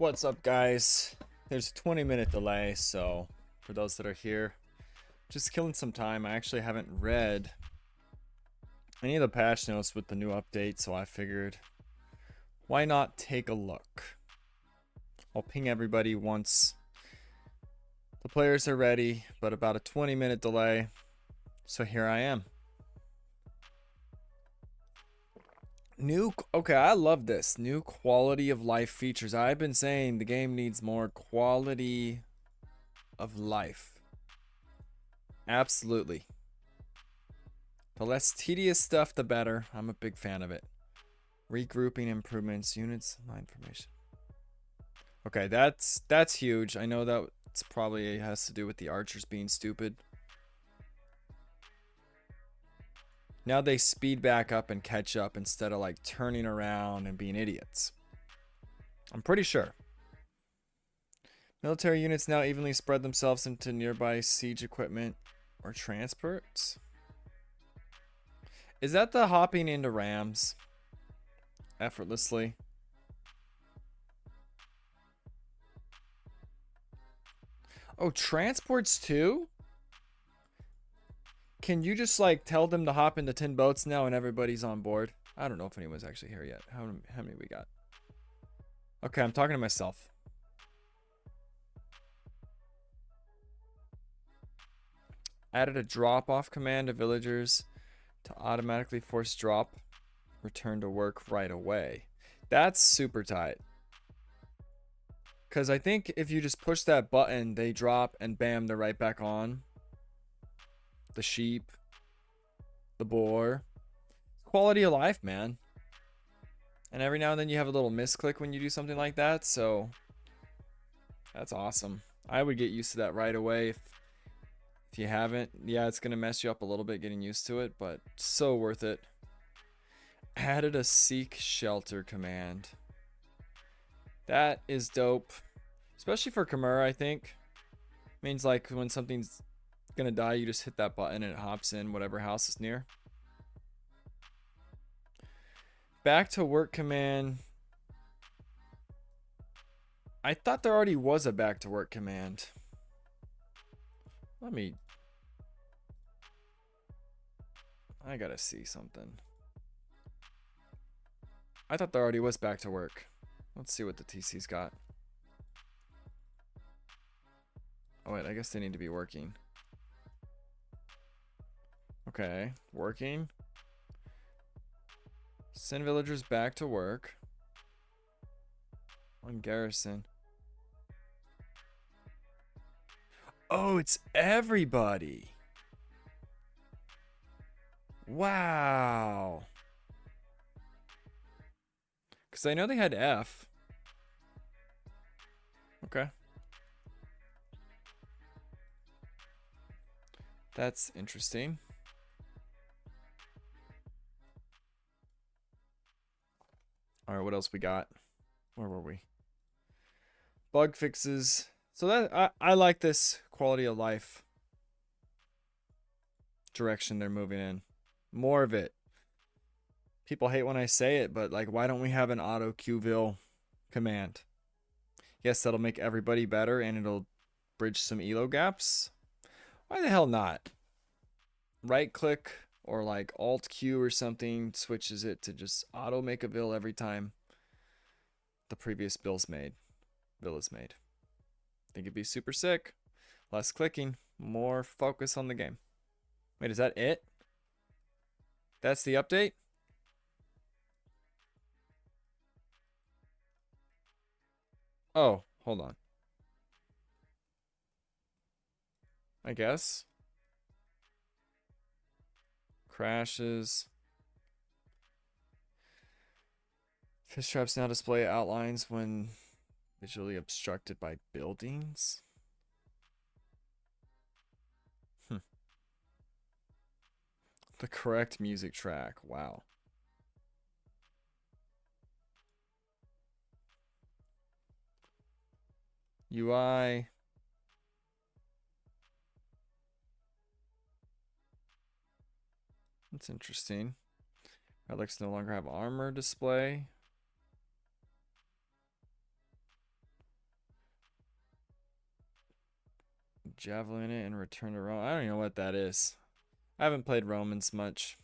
What's up, guys? There's a 20-minute delay, so for those that are here, just killing some time. I actually haven't read any of the patch notes with the new update, so I figured why not take a look. I'll ping everybody once the players are ready, but about a 20-minute delay, so here I am. Okay, I love this. New quality of life features. I've been saying the game needs more quality of life. Absolutely. The less tedious stuff, the better. I'm a big fan of it. Regrouping improvements, units, my information. Okay, that's huge. I know that's probably has to do with the archers being stupid. Now they speed back up and catch up instead of like turning around and being idiots. I'm pretty sure. Military units now evenly spread themselves into nearby siege equipment or transports. Is that the hopping into rams effortlessly? Oh, transports too? Can you just like tell them to hop into 10 boats now and everybody's on board? I don't know if anyone's actually here yet. How many we got? Okay, I'm talking to myself. Added a drop-off command to villagers to automatically force drop. Return to work right away. That's super tight. Because I think if you just push that button, they drop and bam, they're right back on. The sheep. The boar. Quality of life, man. And every now and then you have a little misclick when you do something like that, so that's awesome. I would get used to that right away if you haven't. Yeah, it's gonna mess you up a little bit getting used to it, but so worth it. Added a seek shelter command. That is dope, especially for Chimera. I think means like when something's gonna die, you just hit that button and it hops in whatever house is near. Back to work command. I thought there already was a back to work command. I gotta see something. I thought there already was back to work. Let's see what the TC's got. Oh wait, I guess they need to be working. Okay, working. Send villagers back to work. On garrison. Oh, it's everybody. Wow. Because I know they had F. Okay. That's interesting. All right, what else we got? Where were we? Bug fixes. So that I like this quality of life direction they're moving in. More of it. People hate when I say it, but like, why don't we have an auto Qville command? Yes, that'll make everybody better and it'll bridge some elo gaps. Why the hell not? Right click or like Alt Q or something switches it to just auto make a bill every time the previous bill is made. I think it'd be super sick. Less clicking, more focus on the game. Wait, is that it? That's the update? Oh, hold on. I guess. Crashes. Fish traps now display outlines when visually obstructed by buildings. The correct music track. Wow. UI. That's interesting. Relics no longer have armor display. Javelin it and return to Rome. I don't even know what that is. I haven't played Romans much.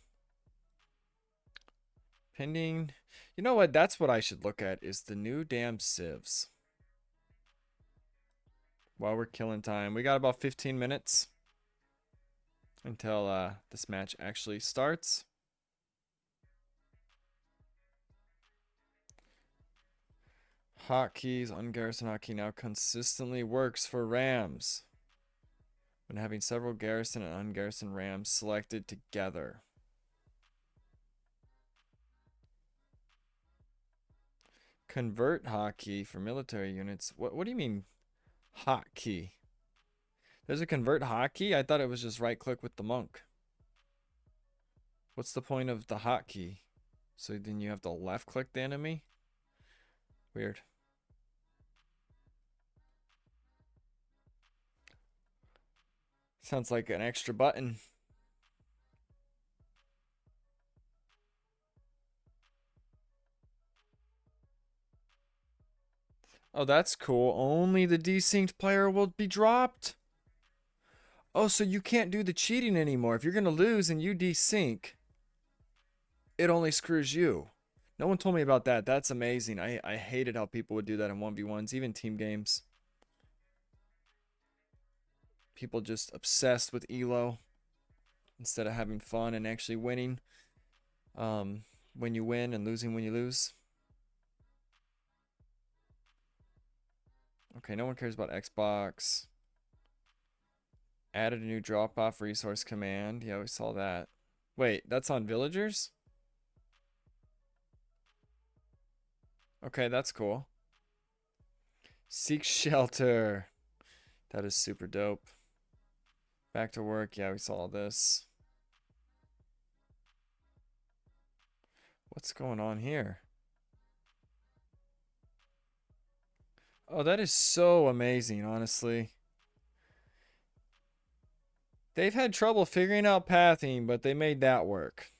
Pending. You know what? That's what I should look at is the new damn civs. While we're killing time. We got about 15 minutes until this match actually starts. Hotkeys, ungarrison hotkey now consistently works for Rams when having several garrison and ungarrison Rams selected together. Convert hotkey for military units. What do you mean hotkey? There's a convert hotkey? I thought it was just right click with the monk. What's the point of the hotkey? So then you have to left click the enemy? Weird. Sounds like an extra button. Oh, that's cool. Only the desynced player will be dropped. Oh, so you can't do the cheating anymore. If you're going to lose and you desync, it only screws you. No one told me about that. That's amazing. I hated how people would do that in 1v1s, even team games. People just obsessed with elo instead of having fun and actually winning when you win and losing when you lose. Okay, no one cares about Xbox. Added a new drop-off resource command. Yeah, we saw that. Wait, that's on villagers? Okay, that's cool. Seek shelter. That is super dope. Back to work. Yeah, we saw this. What's going on here? Oh, that is so amazing, honestly. They've had trouble figuring out pathing, but they made that work.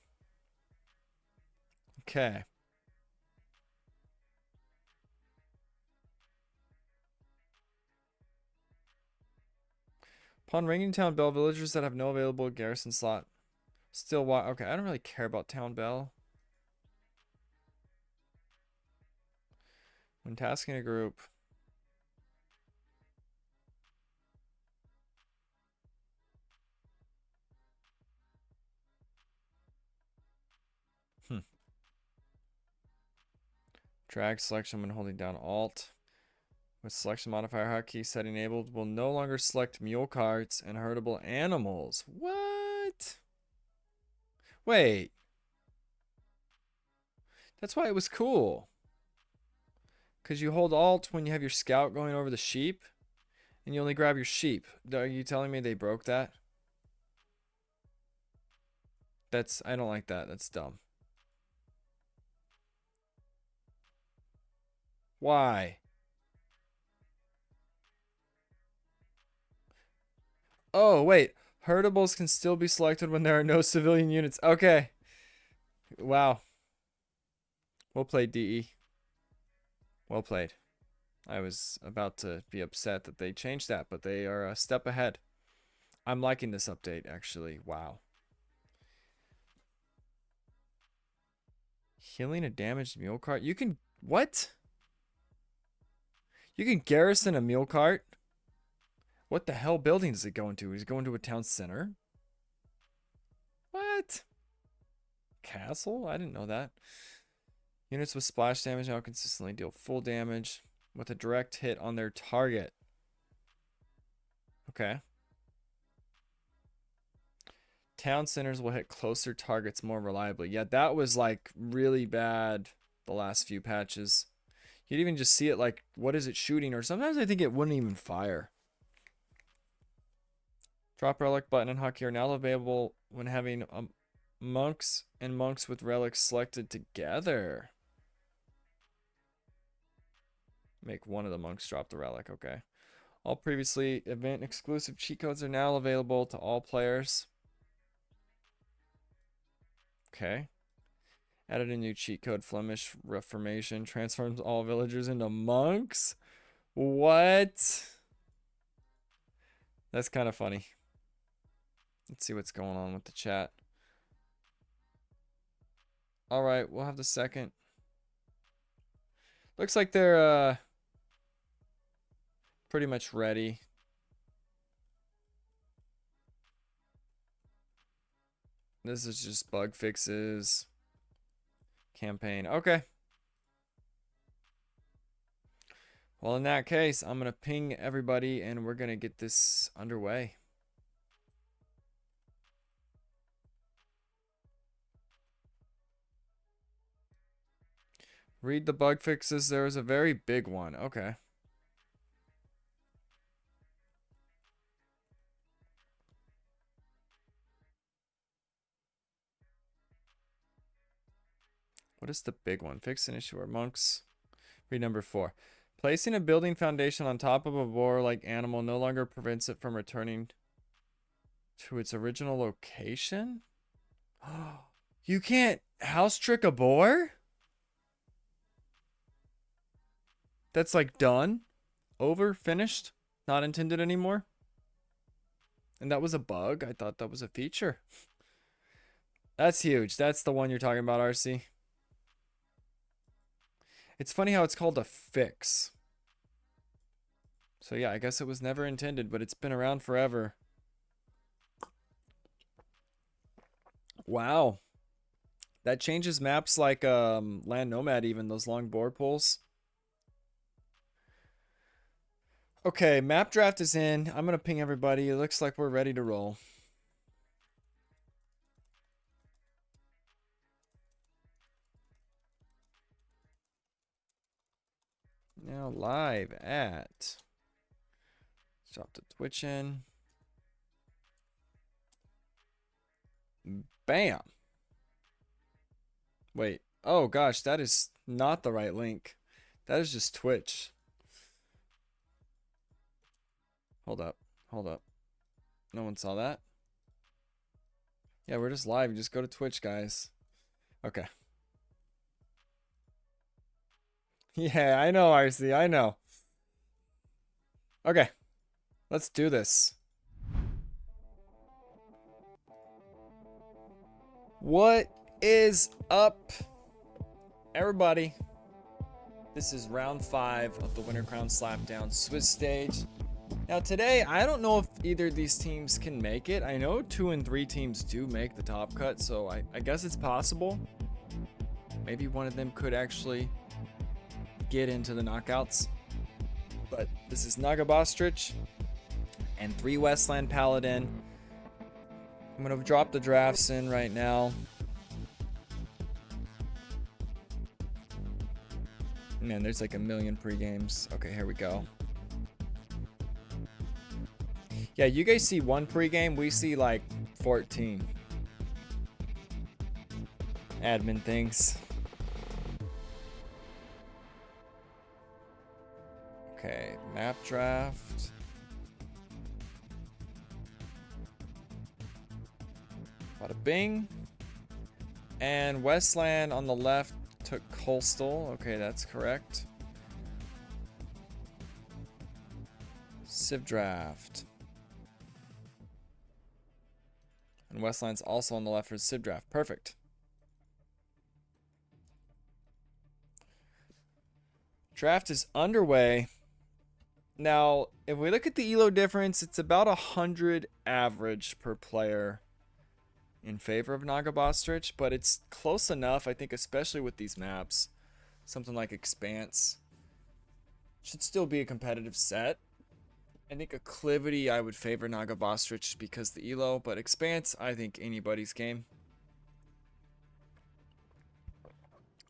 Okay. Upon ringing town bell, villagers that have no available garrison slot still watch. Okay, I don't really care about town bell. When tasking a group. Drag selection when holding down Alt. With selection modifier hotkey set enabled, will no longer select mule carts and herdable animals. What? Wait. That's why it was cool. Because you hold Alt when you have your scout going over the sheep, and you only grab your sheep. Are you telling me they broke that? I don't like that. That's dumb. Why? Oh, wait. Herdables can still be selected when there are no civilian units. Okay. Wow. Well played, DE. Well played. I was about to be upset that they changed that, but they are a step ahead. I'm liking this update, actually. Wow. Healing a damaged mule cart? You can... What? You can garrison a mule cart? What the hell building does it go into? Is it going to a town center? What? Castle? I didn't know that. Units with splash damage now consistently deal full damage with a direct hit on their target. Okay. Town centers will hit closer targets more reliably. Yeah, that was like really bad the last few patches. You'd even just see it like, what is it shooting? Or sometimes I think it wouldn't even fire. Drop relic button and hotkey are now available when having monks and monks with relics selected together. Make one of the monks drop the relic. Okay. All previously event exclusive cheat codes are now available to all players. Okay. Added a new cheat code, Flemish Reformation. Transforms all villagers into monks? What? That's kind of funny. Let's see what's going on with the chat. All right, we'll have the second. Looks like they're pretty much ready. This is just bug fixes. Campaign. Okay. Well, in that case, I'm going to ping everybody and we're going to get this underway. Read the bug fixes. There was a very big one. Okay. What is the big one? Fix an issue where monks. Read number 4. Placing a building foundation on top of a boar-like animal no longer prevents it from returning to its original location? You can't house trick a boar? That's like done? Over? Finished? Not intended anymore? And that was a bug? I thought that was a feature. That's huge. That's the one you're talking about, RC. It's funny how it's called a fix. So yeah, I guess it was never intended, but it's been around forever. Wow. That changes maps like Land Nomad even, those long board pulls. Okay, map draft is in. I'm going to ping everybody. It looks like we're ready to roll. Now live at. Drop the Twitch in. Bam. Wait. Oh gosh, that is not the right link. That is just Twitch. Hold up. Hold up. No one saw that? Yeah, we're just live. Just go to Twitch, guys. Okay. Yeah, I know, RC. I know. Okay. Let's do this. What is up, everybody? This is round 5 of the Winter Crown Slapdown Swiss stage. Now today, I don't know if either of these teams can make it. I know 2 and 3 teams do make the top cut, so I guess it's possible. Maybe one of them could actually get into the knockouts. But this is Nagibastrich and 3 Westland Paladin. I'm going to drop the drafts in right now. Man, there's like a million pre-games. Okay, here we go. Yeah, you guys see 1 pre-game. We see like 14. Admin things. Okay, map draft. Bada bing. And Westland on the left took Coastal. Okay, that's correct. Civ draft. And Westland's also on the left for Civ draft. Perfect. Draft is underway. Now, if we look at the elo difference, it's about 100 average per player in favor of Nagibastrich, but it's close enough, I think, especially with these maps. Something like Expanse should still be a competitive set. I think Acclivity, I would favor Nagibastrich because the elo, but Expanse, I think anybody's game.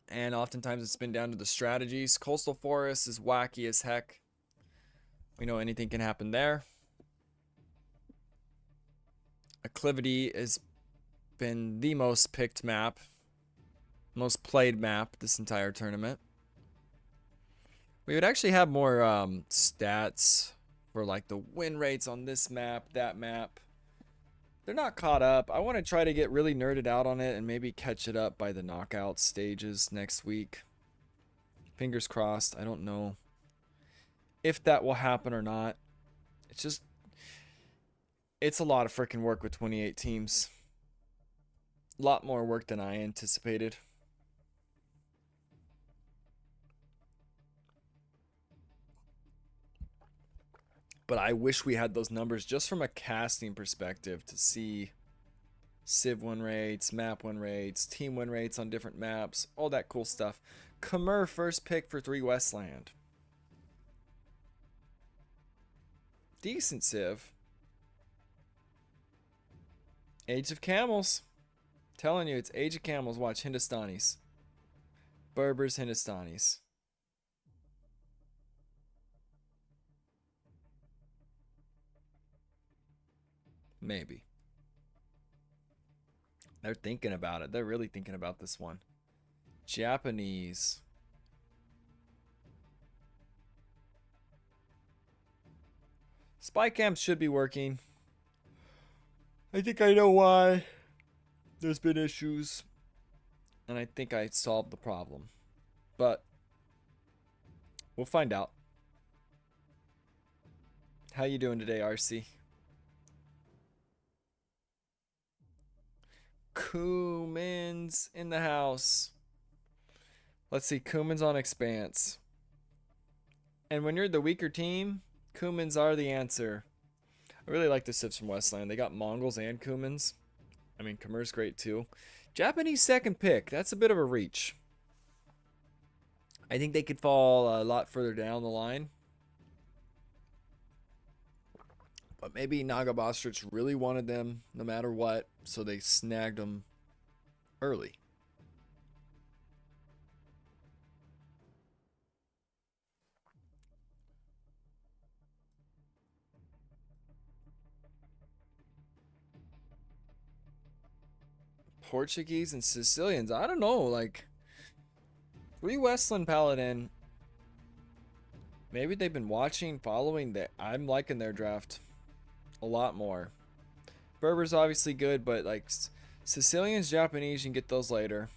And oftentimes it's been down to the strategies. Coastal Forest is wacky as heck. We know anything can happen there. Acclivity has been the most picked map, most played map this entire tournament. We would actually have more stats for like the win rates on this map, that map. They're not caught up. I want to try to get really nerded out on it and maybe catch it up by the knockout stages next week. Fingers crossed. I don't know if that will happen or not. It's just, It's a lot of freaking work with 28 teams. A lot more work than I anticipated. But I wish we had those numbers just from a casting perspective to see Civ win rates, map win rates, team win rates on different maps, all that cool stuff. Khmer first pick for 3 Westland. Decent Civ. Age of Camels. Telling you, it's Age of Camels. Watch Hindustanis. Berbers, Hindustanis. Maybe. They're thinking about it. They're really thinking about this one. Japanese. Spy camps should be working. I think I know why. There's been issues. And I think I solved the problem. But we'll find out. How you doing today, RC? Cumin's in the house. Let's see. Cumin's on Expanse. And when you're the weaker team, Cumins are the answer. I really like the Civs from Westland. They got Mongols and Cumins. I mean, Khmer's great too. Japanese second pick. That's a bit of a reach. I think they could fall a lot further down the line. But maybe Nagibastrich really wanted them no matter what, so they snagged them early. Portuguese and Sicilians. I don't know, like 3 Westland Paladin. Maybe they've been watching, following that. I'm liking their draft a lot more. Berber's obviously good, but like Sicilians, Japanese, you can get those later.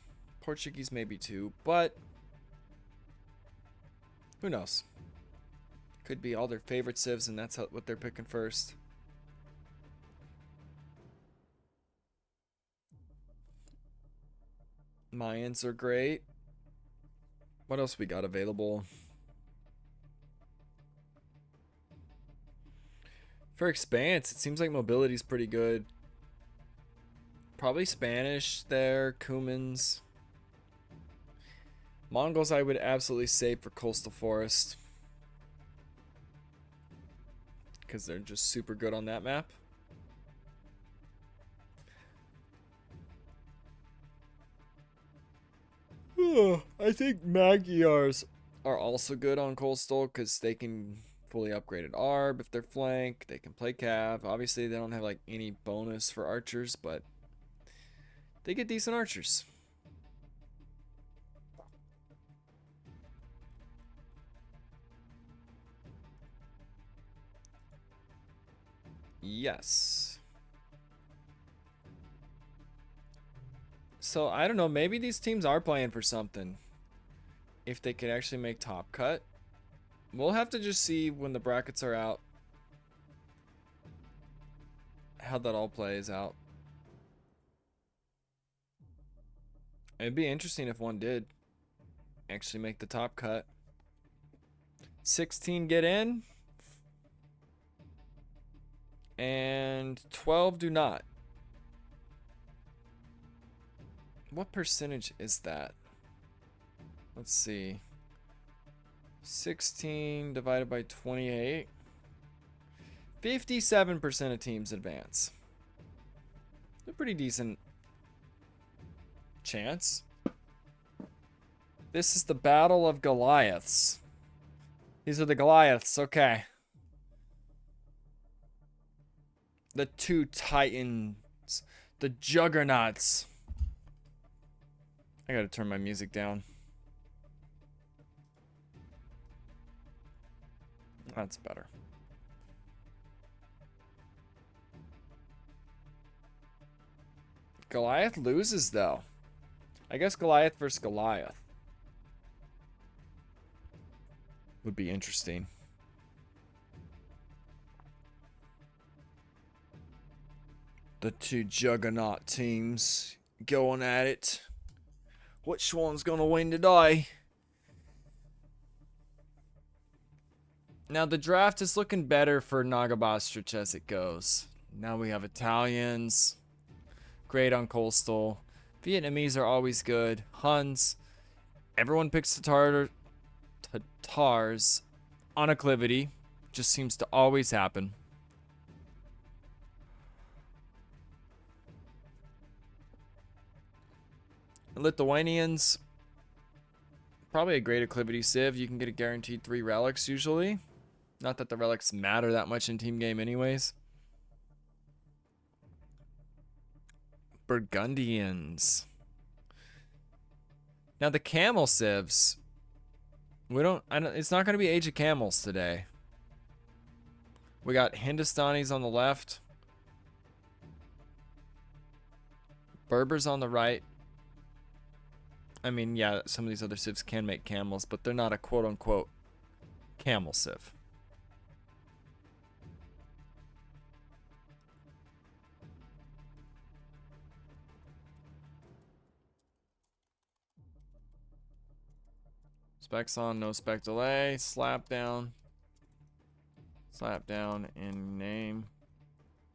Portuguese maybe too, but who knows? Could be all their favorite civs, and that's what they're picking first. Mayans are great. What else we got available? For Expanse, it seems like mobility's pretty good. Probably Spanish there, Cumans. Mongols I would absolutely save for Coastal Forest. Because they're just super good on that map. I think Magyars are also good on Coastal because they can fully upgraded Arb if they're flank. They can play Cav. Obviously, they don't have like any bonus for archers, but they get decent archers. Yes. So, I don't know. Maybe these teams are playing for something. If they could actually make top cut. We'll have to just see when the brackets are out. How that all plays out. It'd be interesting if one did actually make the top cut. 16 get in. And 12 do not. What percentage is that? Let's see. 16 divided by 28. 57% of teams advance. A pretty decent chance. This is the Battle of Goliaths. These are the Goliaths, okay. The 2 titans. The juggernauts. I gotta turn my music down. That's better. Goliath loses, though. I guess Goliath versus Goliath would be interesting. The two juggernaut teams going at it. Which one's gonna win today? Now the draft is looking better for Nagibastrich as it goes. Now we have Italians. Great on Coastal. Vietnamese are always good. Huns. Everyone picks Tatars on acclivity. Just seems to always happen. Lithuanians. Probably a great acclivity civ. You can get a guaranteed 3 relics usually. Not that the relics matter that much in team game anyways. Burgundians. Now the camel civs. It's not going to be Age of Camels today. We got Hindustanis on the left. Berbers on the right. I mean, yeah, some of these other civs can make camels, but they're not a quote-unquote camel civ. Specs on, no spec delay. Slap down. Slap down in name.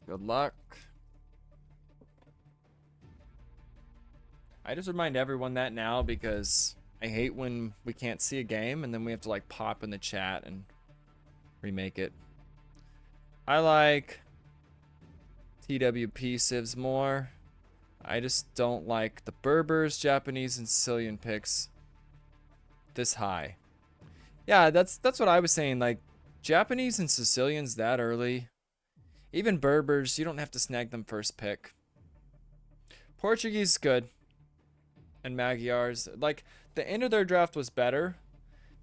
Good luck. I just remind everyone that now because I hate when we can't see a game and then we have to like pop in the chat and remake it. I like TWP civs more. I just don't like the Berbers, Japanese, and Sicilian picks this high. Yeah, that's what I was saying. Like Japanese and Sicilians that early. Even Berbers, you don't have to snag them first pick. Portuguese good. And Magyars, like the end of their draft was better,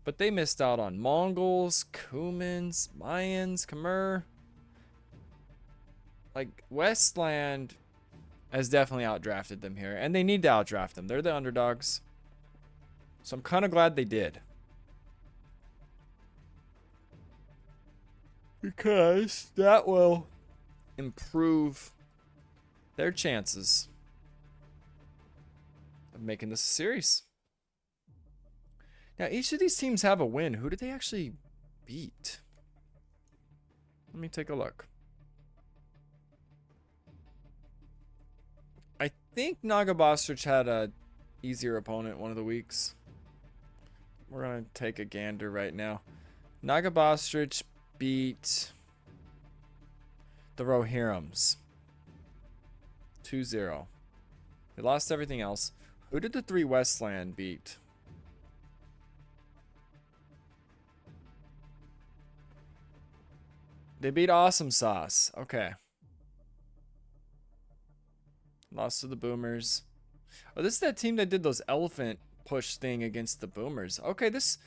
but they missed out on Mongols, Cumans, Mayans, Khmer. Like Westland has definitely outdrafted them here, and they need to outdraft them. They're the underdogs, so I'm kind of glad they did, because that will improve their chances making this a series. Now each of these teams have a win. Who did they actually beat? Let me take a look. I think Nagibastrich had a easier opponent one of the weeks. We're gonna take a gander right now. Nagibastrich beat the Rohirrims 2-0. They lost everything else. Who did the 3 Westland beat? They beat Awesome Sauce. Okay. Lost to the Boomers. Oh, this is that team that did those elephant push thing against the Boomers. Okay, this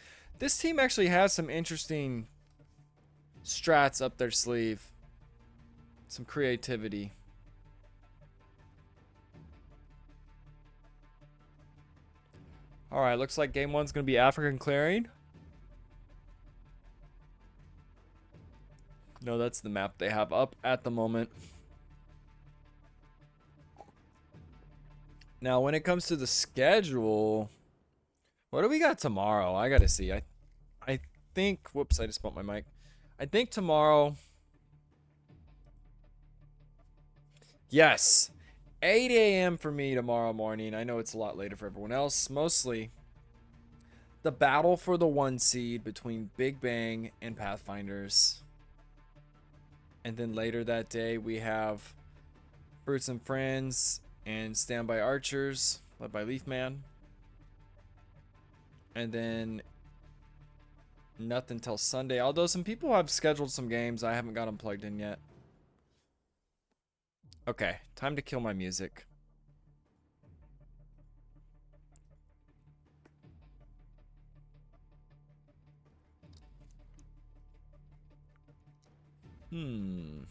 team actually has some interesting strats up their sleeve. Some creativity. Alright, looks like game 1's going to be African Clearing. No, that's the map they have up at the moment. Now, when it comes to the schedule, what do we got tomorrow? I got to see. I think, whoops, I just bumped my mic. I think tomorrow, yes, 8 a.m. for me tomorrow morning. I know it's a lot later for everyone else. Mostly the battle for the 1 seed between Big Bang and Pathfinders. And then later that day, we have Fruits and Friends and Standby Archers, led by Leafman. And then nothing till Sunday. Although some people have scheduled some games, I haven't got them plugged in yet. Okay, time to kill my music. Hmm.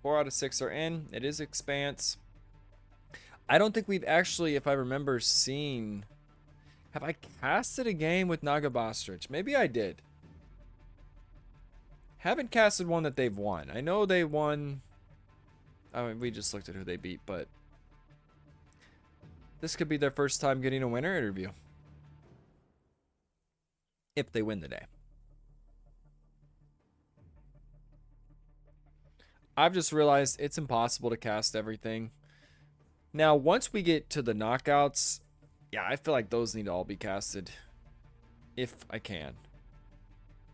4 out of 6 are in. It is Expanse. I don't think we've actually, if I remember, seen... Have I casted a game with Nagibastrich? Maybe I did. Haven't casted one that they've won. I know they won I mean, we just looked at who they beat, but this could be their first time getting a winner interview. If they win the day. I've just realized it's impossible to cast everything. Now, once we get to the knockouts, yeah, I feel like those need to all be casted. If I can.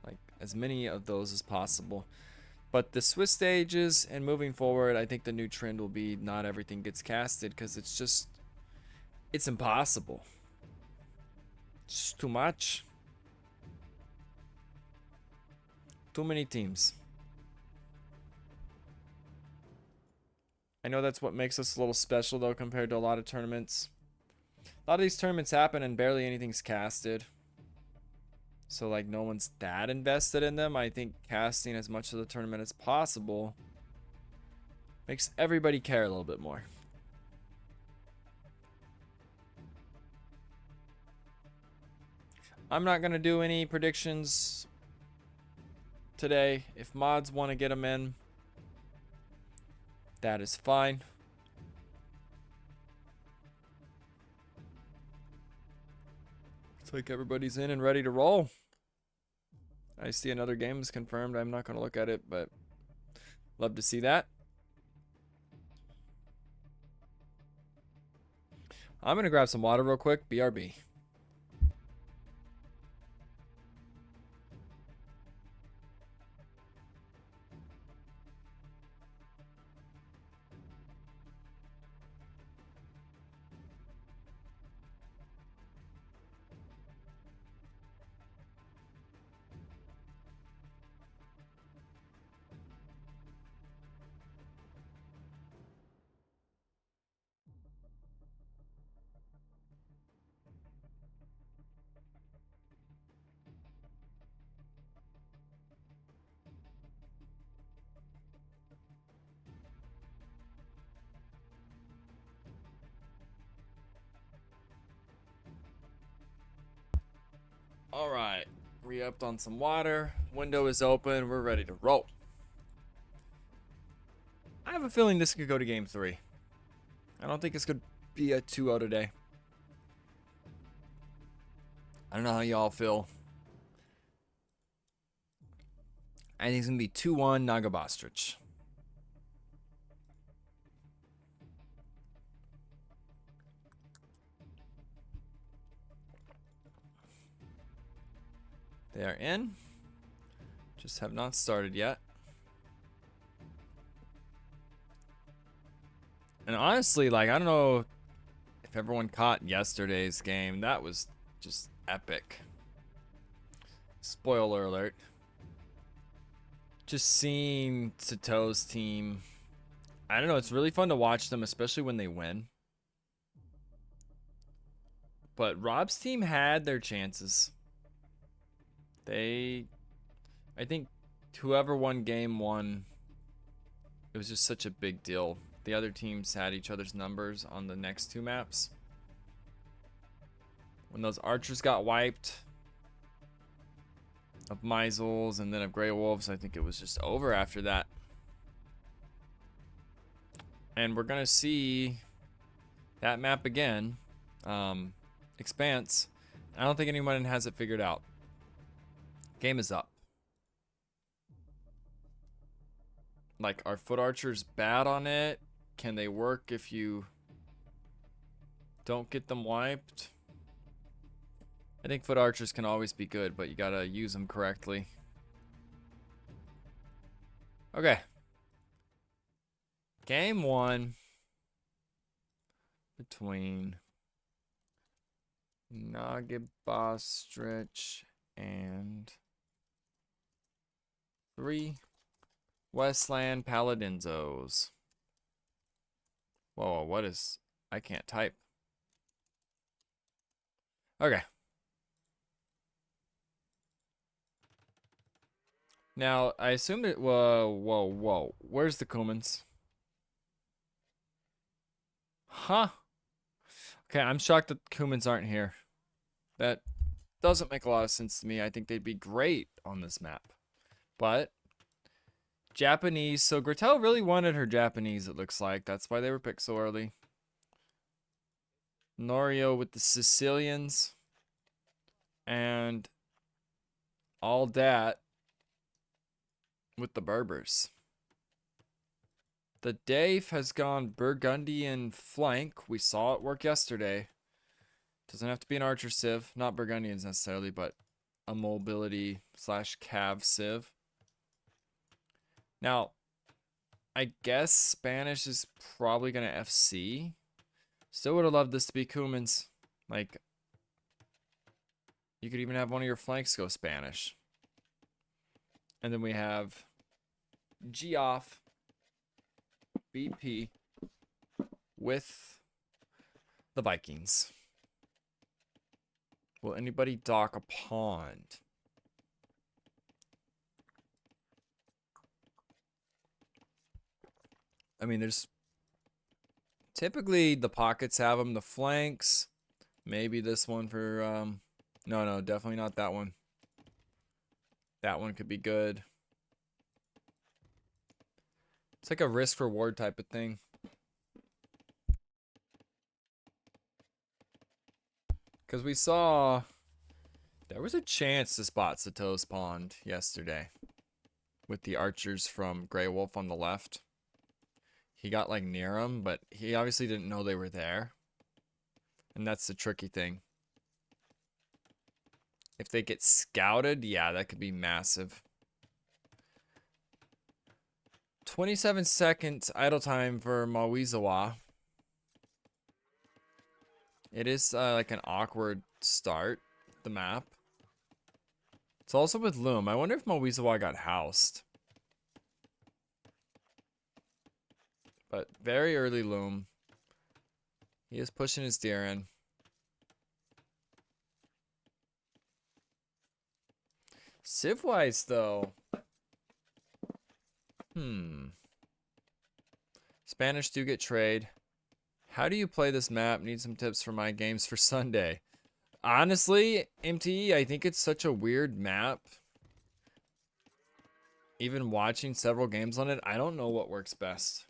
Like, as many of those as possible. But the Swiss stages and moving forward, I think the new trend will be not everything gets casted because it's just, it's impossible. It's just too much. Too many teams. I know that's what makes us a little special though compared to a lot of tournaments. A lot of these tournaments happen and barely anything's casted. So like no one's that invested in them. I think casting as much of the tournament as possible makes everybody care a little bit more. I'm not going to do any predictions today. If mods want to get them in, that is fine. Looks like everybody's in and ready to roll. I see another game is confirmed. I'm not going to look at it, but love to see that. I'm going to grab some water real quick. BRB. All right, re-upped on some water. Window is open. We're ready to roll. I have a feeling this could go to game 3. I don't think it's going to be a 2-0 today. I don't know how y'all feel. I think it's going to be 2-1 Nagibastrich. They are in. Just have not started yet. And honestly, like, I don't know if everyone caught yesterday's game. That was just epic. Spoiler alert. Just seeing Sato's team. I don't know, it's really fun to watch them, especially when they win. But Rob's team had their chances. I think whoever won game 1, it was just such a big deal. The other teams had each other's numbers on the next 2 maps. When those archers got wiped of Meisels and then of Grey Wolves, I think it was just over after that. And we're going to see that map again. Expanse. I don't think anyone has it figured out. Game is up. Like, are foot archers bad on it? Can they work if you don't get them wiped? I think foot archers can always be good, but you gotta use them correctly. Okay. Game 1 between Nagibastrich and 3 Westland Paladinzos. Whoa, what is... I can't type. Okay. Now, I assume that... Whoa. Where's the Kumans? Huh? Okay, I'm shocked that Kumans aren't here. That doesn't make a lot of sense to me. I think they'd be great on this map. But Japanese. So Gretel really wanted her Japanese, it looks like. That's why they were picked so early. Norio with the Sicilians. And all that with the Berbers. The Dave has gone Burgundian flank. We saw it work yesterday. Doesn't have to be an archer civ. Not Burgundians necessarily, but a mobility / cav civ. Now, I guess Spanish is probably going to FC. Still would have loved this to be Cummins. Like, you could even have one of your flanks go Spanish. And then we have Geoff, BP with the Vikings. Will anybody dock a pond? I mean, there's typically the pockets have them, the flanks. Maybe this one for, no, definitely not that one. That one could be good. It's like a risk reward type of thing. Because we saw there was a chance to spot Sato's Pond yesterday with the archers from Grey Wolf on the left. He got like near them, but he obviously didn't know they were there. And that's the tricky thing. If they get scouted, yeah, that could be massive. 27 seconds idle time for Mawizawa. It is like an awkward start, the map. It's also with Loom. I wonder if Mawizawa got housed. But very early Loom. He is pushing his deer in. Civ-wise, though. Spanish do get trade. How do you play this map? Need some tips for my games for Sunday. Honestly, MTE, I think it's such a weird map. Even watching several games on it, I don't know what works best.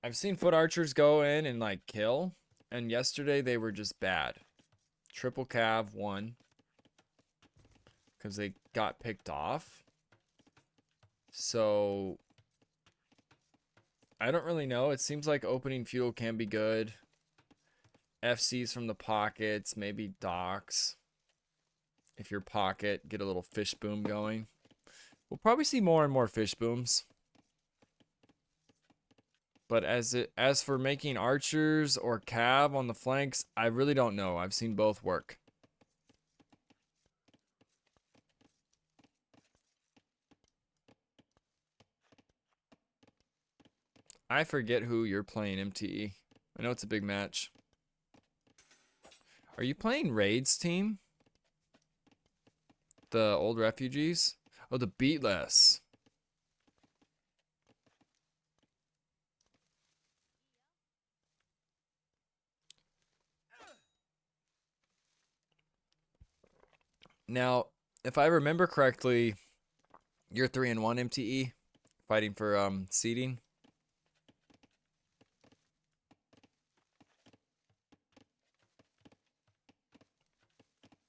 I've seen foot archers go in and like kill, and yesterday they were just bad. Triple cav won because they got picked off. So I don't really know. It seems like opening fuel can be good. FCs from the pockets, maybe docks. If your pocket, get a little fish boom going. We'll probably see more and more fish booms. But as for making archers or cav on the flanks, I really don't know. I've seen both work. I forget who you're playing, MTE. I know it's a big match. Are you playing Raid's team? The old refugees? Oh, the Beatless. Now, if I remember correctly, you're 3-1 MTE, fighting for seeding.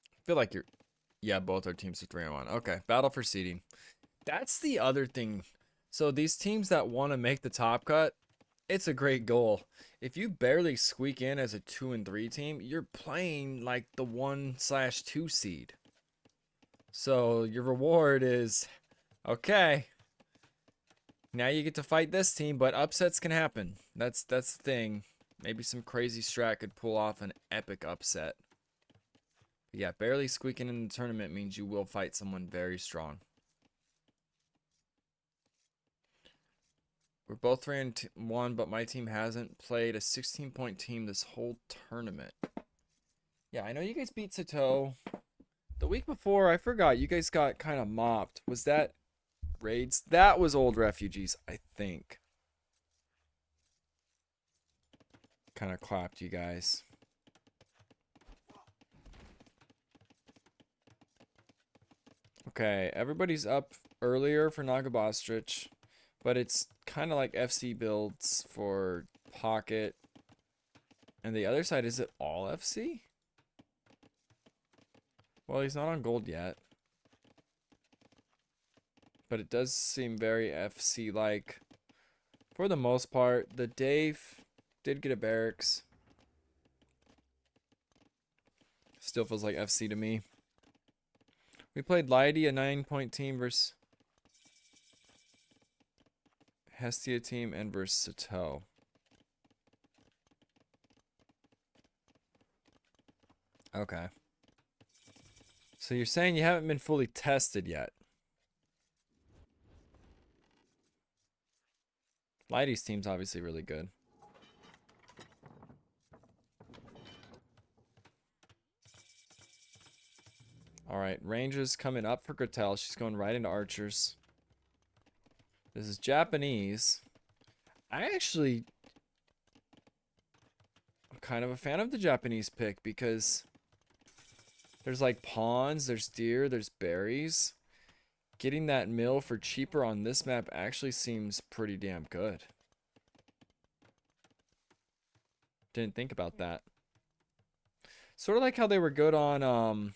I feel like you're, yeah, both our teams are 3-1. Okay, battle for seeding. That's the other thing. So these teams that want to make the top cut, it's a great goal. If you barely squeak in as a 2 and 3 team, you're playing like the 1/2 seed. So your reward is, okay, now you get to fight this team, but upsets can happen. That's the thing. Maybe some crazy strat could pull off an epic upset. But yeah, barely squeaking in the tournament means you will fight someone very strong. We're both 3-1, but my team hasn't played a 16-point team this whole tournament. Yeah, I know you guys beat Sato. The week before, I forgot, you guys got kind of mopped. Was that Raids? That was old refugees, I think. Kind of clapped you guys. Okay, everybody's up earlier for Nagibastrich, but it's kind of like FC builds for Pocket. And the other side, is it all FC? Well, he's not on gold yet. But it does seem very FC-like. For the most part, the Dave did get a barracks. Still feels like FC to me. We played Leidy, a 9-point team, versus Hestia team, and versus Sato. Okay. So you're saying you haven't been fully tested yet? Leidy's team's obviously really good. Alright, Ranger's coming up for Gretel. She's going right into archers. This is Japanese. I'm kind of a fan of the Japanese pick because there's like pawns, there's deer, there's berries. Getting that mill for cheaper on this map actually seems pretty damn good. Didn't think about that. Sort of like how they were good on,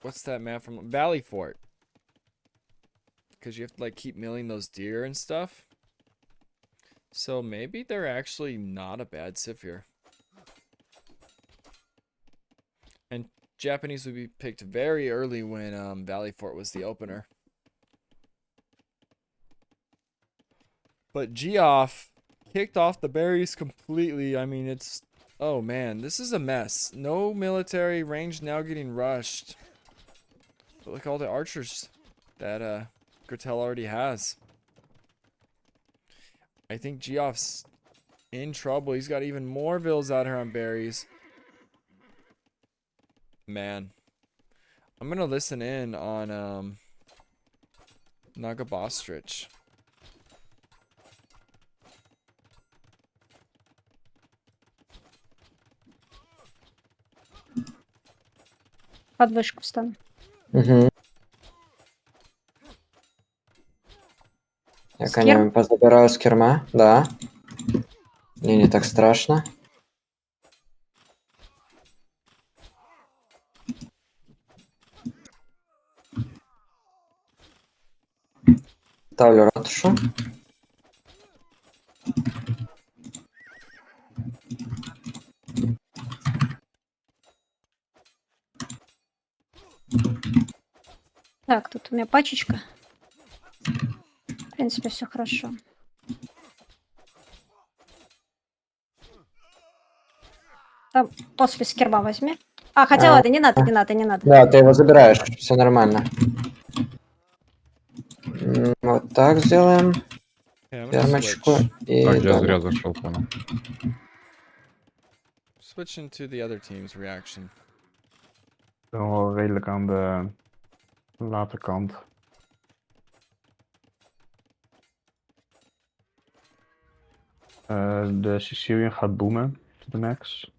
what's that map from? Valley Fort. Because you have to like keep milling those deer and stuff. So maybe they're actually not a bad civ here. And Japanese would be picked very early when Valley Fort was the opener. But Geoff kicked off the berries completely. I mean, it's... Oh, man. This is a mess. No military range now getting rushed. But look at all the archers that Gretel already has. I think Geoff's in trouble. He's got even more vills out here on berries. Man. I'm going to listen in on Nagibastrich. Под вышку встану. Угу. Я С конями позабираю с керма, да. Мне не так страшно. Ставлю ратушу. Так, тут у меня пачечка. В принципе, все хорошо. Там после скерба возьми. А, хотя ладно, не надо, не надо, не надо. Да, ты его забираешь, все нормально. Вот так сделаем. Okay, I'm gonna Фермочку switch. и Так, я домик. зря зашел, понял. Switch into the other team's reaction. Wel redelijk aan de late kant. De Sicilian gaat boomen to the max.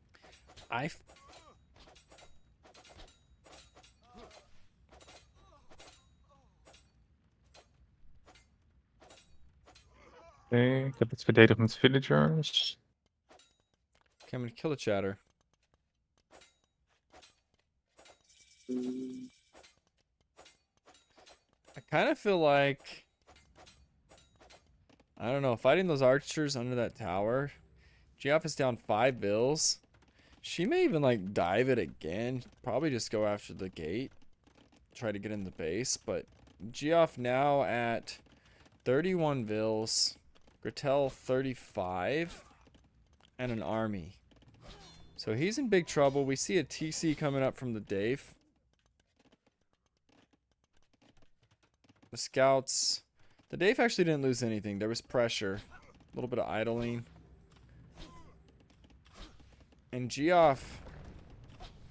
Oké, ik heb het verdedigd met villagers. Okay, I'm gonna kill the chatter. I kind of feel like, I don't know, fighting those archers under that tower. Geoff is down 5 bills. She may even like dive it again. Probably just go after the gate. Try to get in the base. But Geoff now at 31 vills. Gretel 35. And an army. So he's in big trouble. We see a TC coming up from the Dave. The scouts. The Dave actually didn't lose anything. There was pressure. A little bit of idling. And Geoff,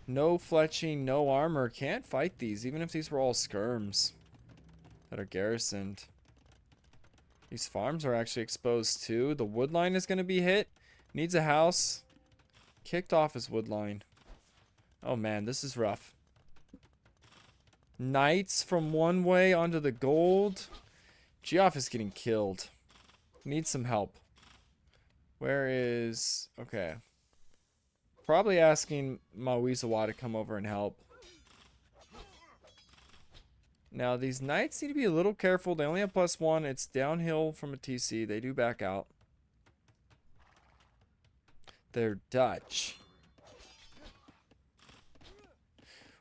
no fletching, no armor. Can't fight these, even if these were all skirms that are garrisoned. These farms are actually exposed too. The wood line is going to be hit. Needs a house. Kicked off his wood line. Oh man, this is rough. Knights from one way onto the gold. Geoff is getting killed. Needs some help. Where is... Okay. Probably asking Mawizawa to come over and help. Now, these knights need to be a little careful. They only have +1. It's downhill from a TC. They do back out. They're Dutch.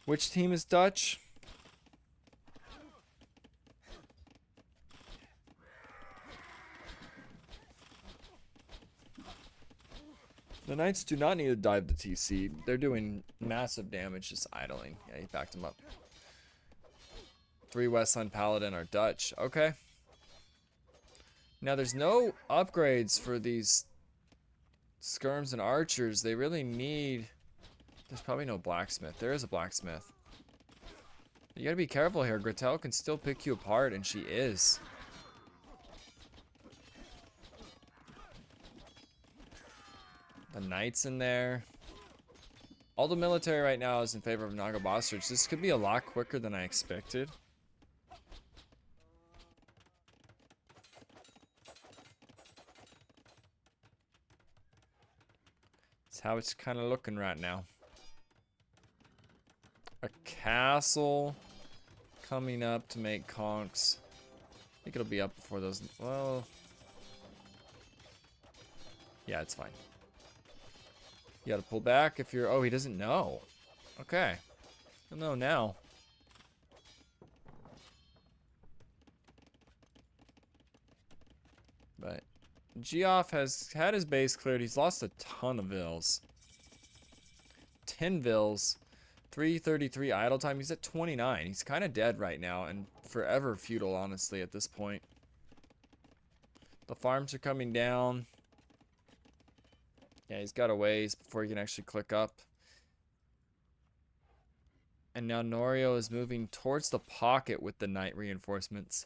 Which team is Dutch? The Knights do not need to dive the TC. They're doing massive damage just idling. Yeah, he backed him up. 3 Westland Paladin are Dutch. Okay. Now, there's no upgrades for these skirms and archers. They really need... There's probably no blacksmith. There is a blacksmith. You gotta be careful here. Gretel can still pick you apart, and she is. The knights in there. All the military right now is in favor of Nagibastrich. This could be a lot quicker than I expected. That's how it's kind of looking right now. A castle coming up to make conks. I think it'll be up before those. Well, yeah, it's fine. You gotta pull back if you're... Oh, he doesn't know. Okay. He'll know now. But Geoff has had his base cleared. He's lost a ton of vills. 10 vills. 333 idle time. He's at 29. He's kind of dead right now and forever feudal, honestly, at this point. The farms are coming down. Yeah, he's got a ways before he can actually click up. And now Norio is moving towards the pocket with the knight reinforcements.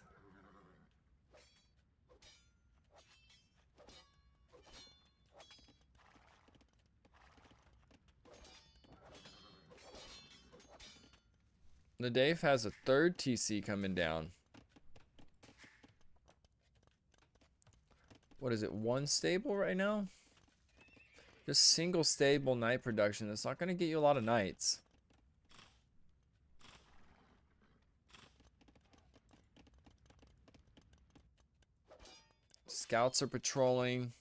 The Dave has a 3rd TC coming down. What is it, 1 stable right now? Just single stable knight production. That's not going to get you a lot of knights. Scouts are patrolling.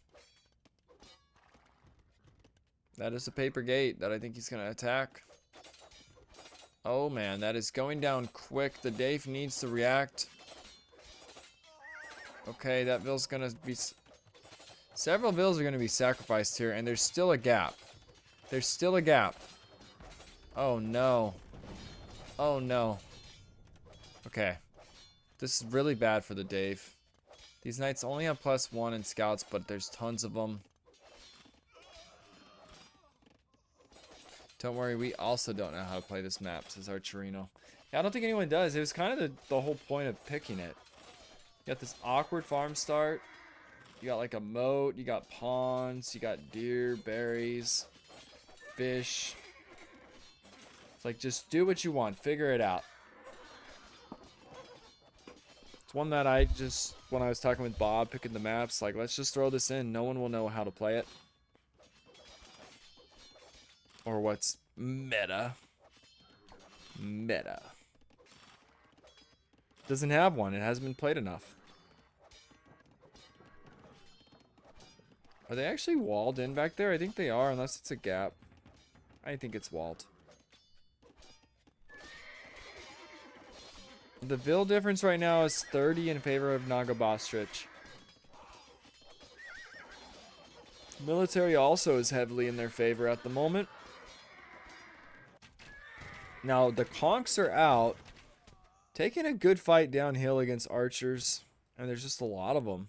That is a paper gate that I think he's going to attack. Oh man, that is going down quick. The Dave needs to react. Okay, that Ville's going to be... Several Vills are going to be sacrificed here, and there's still a gap. There's still a gap. Oh no. Oh no. Okay. This is really bad for the Dave. These knights only have +1 in scouts, but there's tons of them. Don't worry, we also don't know how to play this map, says Archerino. Yeah, I don't think anyone does. It was kind of the whole point of picking it. You got this awkward farm start. You got like a moat, you got ponds, you got deer, berries, fish. It's like, just do what you want, figure it out. It's one that I just, when I was talking with Bob, picking the maps, like, let's just throw this in. No one will know how to play it. Or what's meta. Meta. Doesn't have one. It hasn't been played enough. Are they actually walled in back there? I think they are, unless it's a gap. I think it's walled. The Vil difference right now is 30 in favor of Nagibastrich. Military also is heavily in their favor at the moment. Now, the conks are out, taking a good fight downhill against archers, and there's just a lot of them.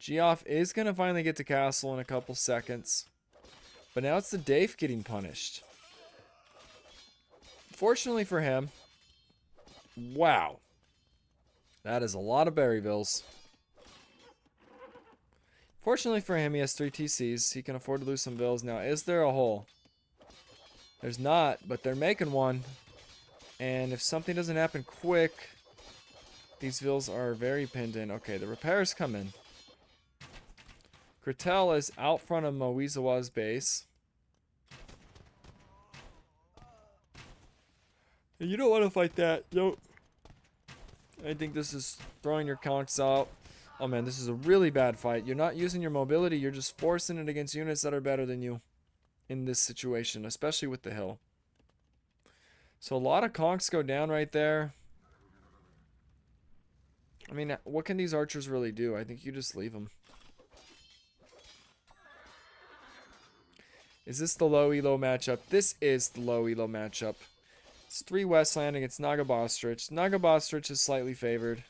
Geoff is going to finally get to castle in a couple seconds, but now it's the Dave getting punished. Fortunately for him, wow, that is a lot of Berryvilles. Fortunately for him, he has 3 TCs. He can afford to lose some Vills. Now, is there a hole? There's not, but they're making one. And if something doesn't happen quick, these vills are very pinned in. Okay, the repairs come in. Gretel is out front of Moizawa's base. And you don't want to fight that. Nope. I think this is throwing your counts out. Oh man, this is a really bad fight. You're not using your mobility. You're just forcing it against units that are better than you in this situation, especially with the hill. So a lot of conks go down right there. I mean, what can these archers really do? I think you just leave them. Is this the low elo matchup? This is the low elo matchup. It's 3 Westland against Nagibastrich. Nagibastrich is slightly favored.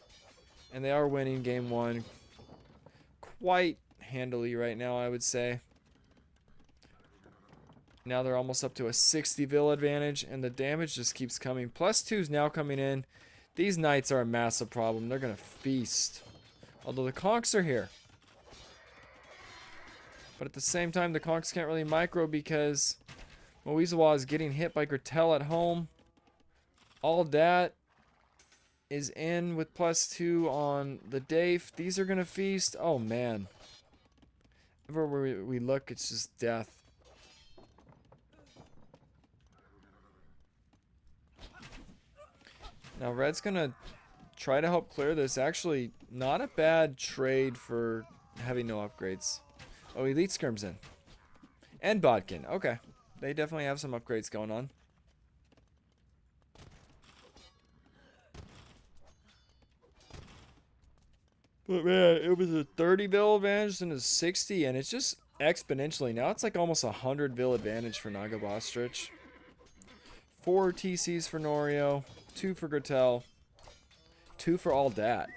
And they are winning game 1 quite handily right now, I would say. Now they're almost up to a 60 vil advantage, and the damage just keeps coming. +2 is now coming in. These knights are a massive problem. They're going to feast. Although the conks are here. But at the same time, the conks can't really micro because Moizawa is getting hit by Gretel at home. All that is in with +2 on the Dave. These are going to feast. Oh, man. Everywhere we look, it's just death. Now, Red's going to try to help clear this. Actually, not a bad trade for having no upgrades. Oh, Elite Skirm's in. And Bodkin. Okay. They definitely have some upgrades going on. But man, it was a 30 vil advantage and a 60, and it's just exponentially. Now it's like almost a 100 vil advantage for Nagibastrich. 4 TCs for Norio, 2 for Gretel, 2 for all that.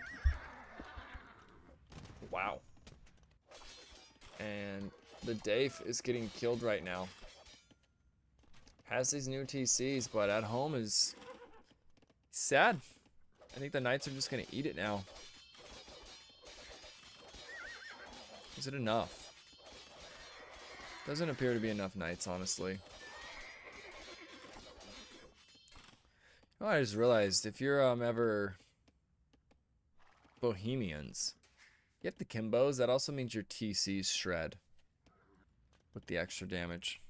Wow. And the Dave is getting killed right now. Has these new TCs, but at home is sad. I think the Knights are just going to eat it now. Is it enough? Doesn't appear to be enough Knights, honestly. Oh, I just realized, if you're ever Bohemians, you have the Kimbos, that also means your TCs shred with the extra damage.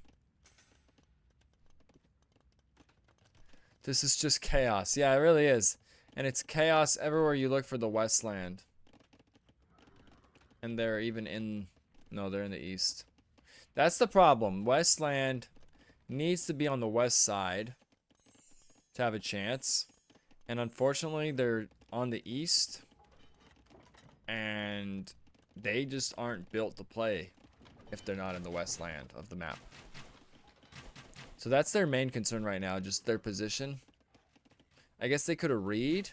This is just chaos. Yeah, it really is. And it's chaos everywhere you look for the Westland. And they're even in... No, they're in the east. That's the problem. Westland needs to be on the west side to have a chance. And unfortunately, they're on the east. And they just aren't built to play if they're not in the Westland of the map. So that's their main concern right now, just their position. I guess they could have read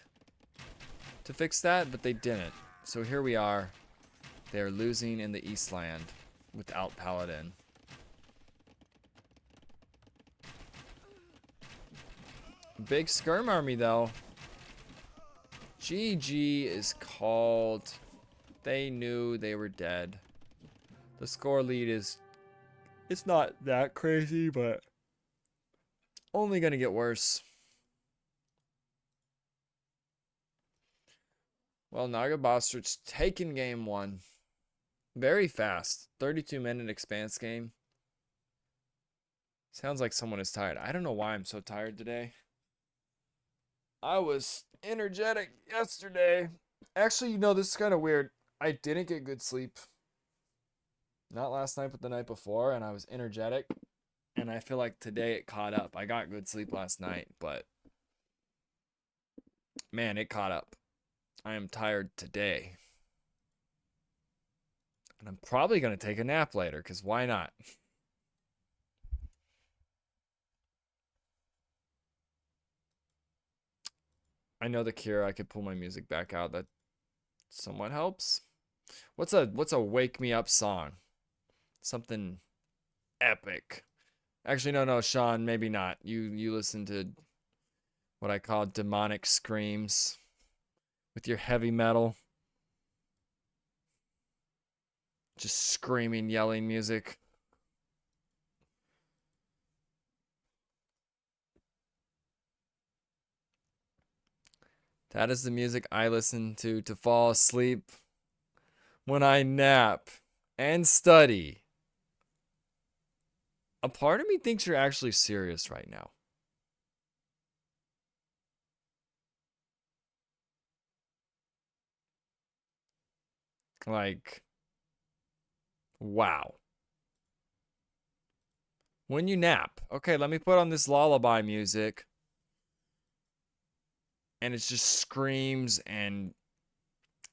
to fix that, but they didn't. So here we are. They're losing in the Eastland without Paladin. Big skirm army though. GG is called. They knew they were dead. The score lead is... It's not that crazy, but only gonna get worse. Well, Nagibastrich taking game 1. Very fast. 32-minute expanse game. Sounds like someone is tired. I don't know why I'm so tired today. I was energetic yesterday. Actually, you know, this is kind of weird. I didn't get good sleep. Not last night, but the night before, and I was energetic. And I feel like today it caught up. I got good sleep last night, but man, it caught up. I am tired today. And I'm probably going to take a nap later, because why not? I know the cure. I could pull my music back out. That somewhat helps. What's a wake me up song? Something epic. Actually, no, Sean, maybe not. You listen to what I call demonic screams with your heavy metal. Just screaming, yelling music. That is the music I listen to fall asleep when I nap and study. A part of me thinks you're actually serious right now. Like, wow. When you nap. Okay, let me put on this lullaby music. And it just screams and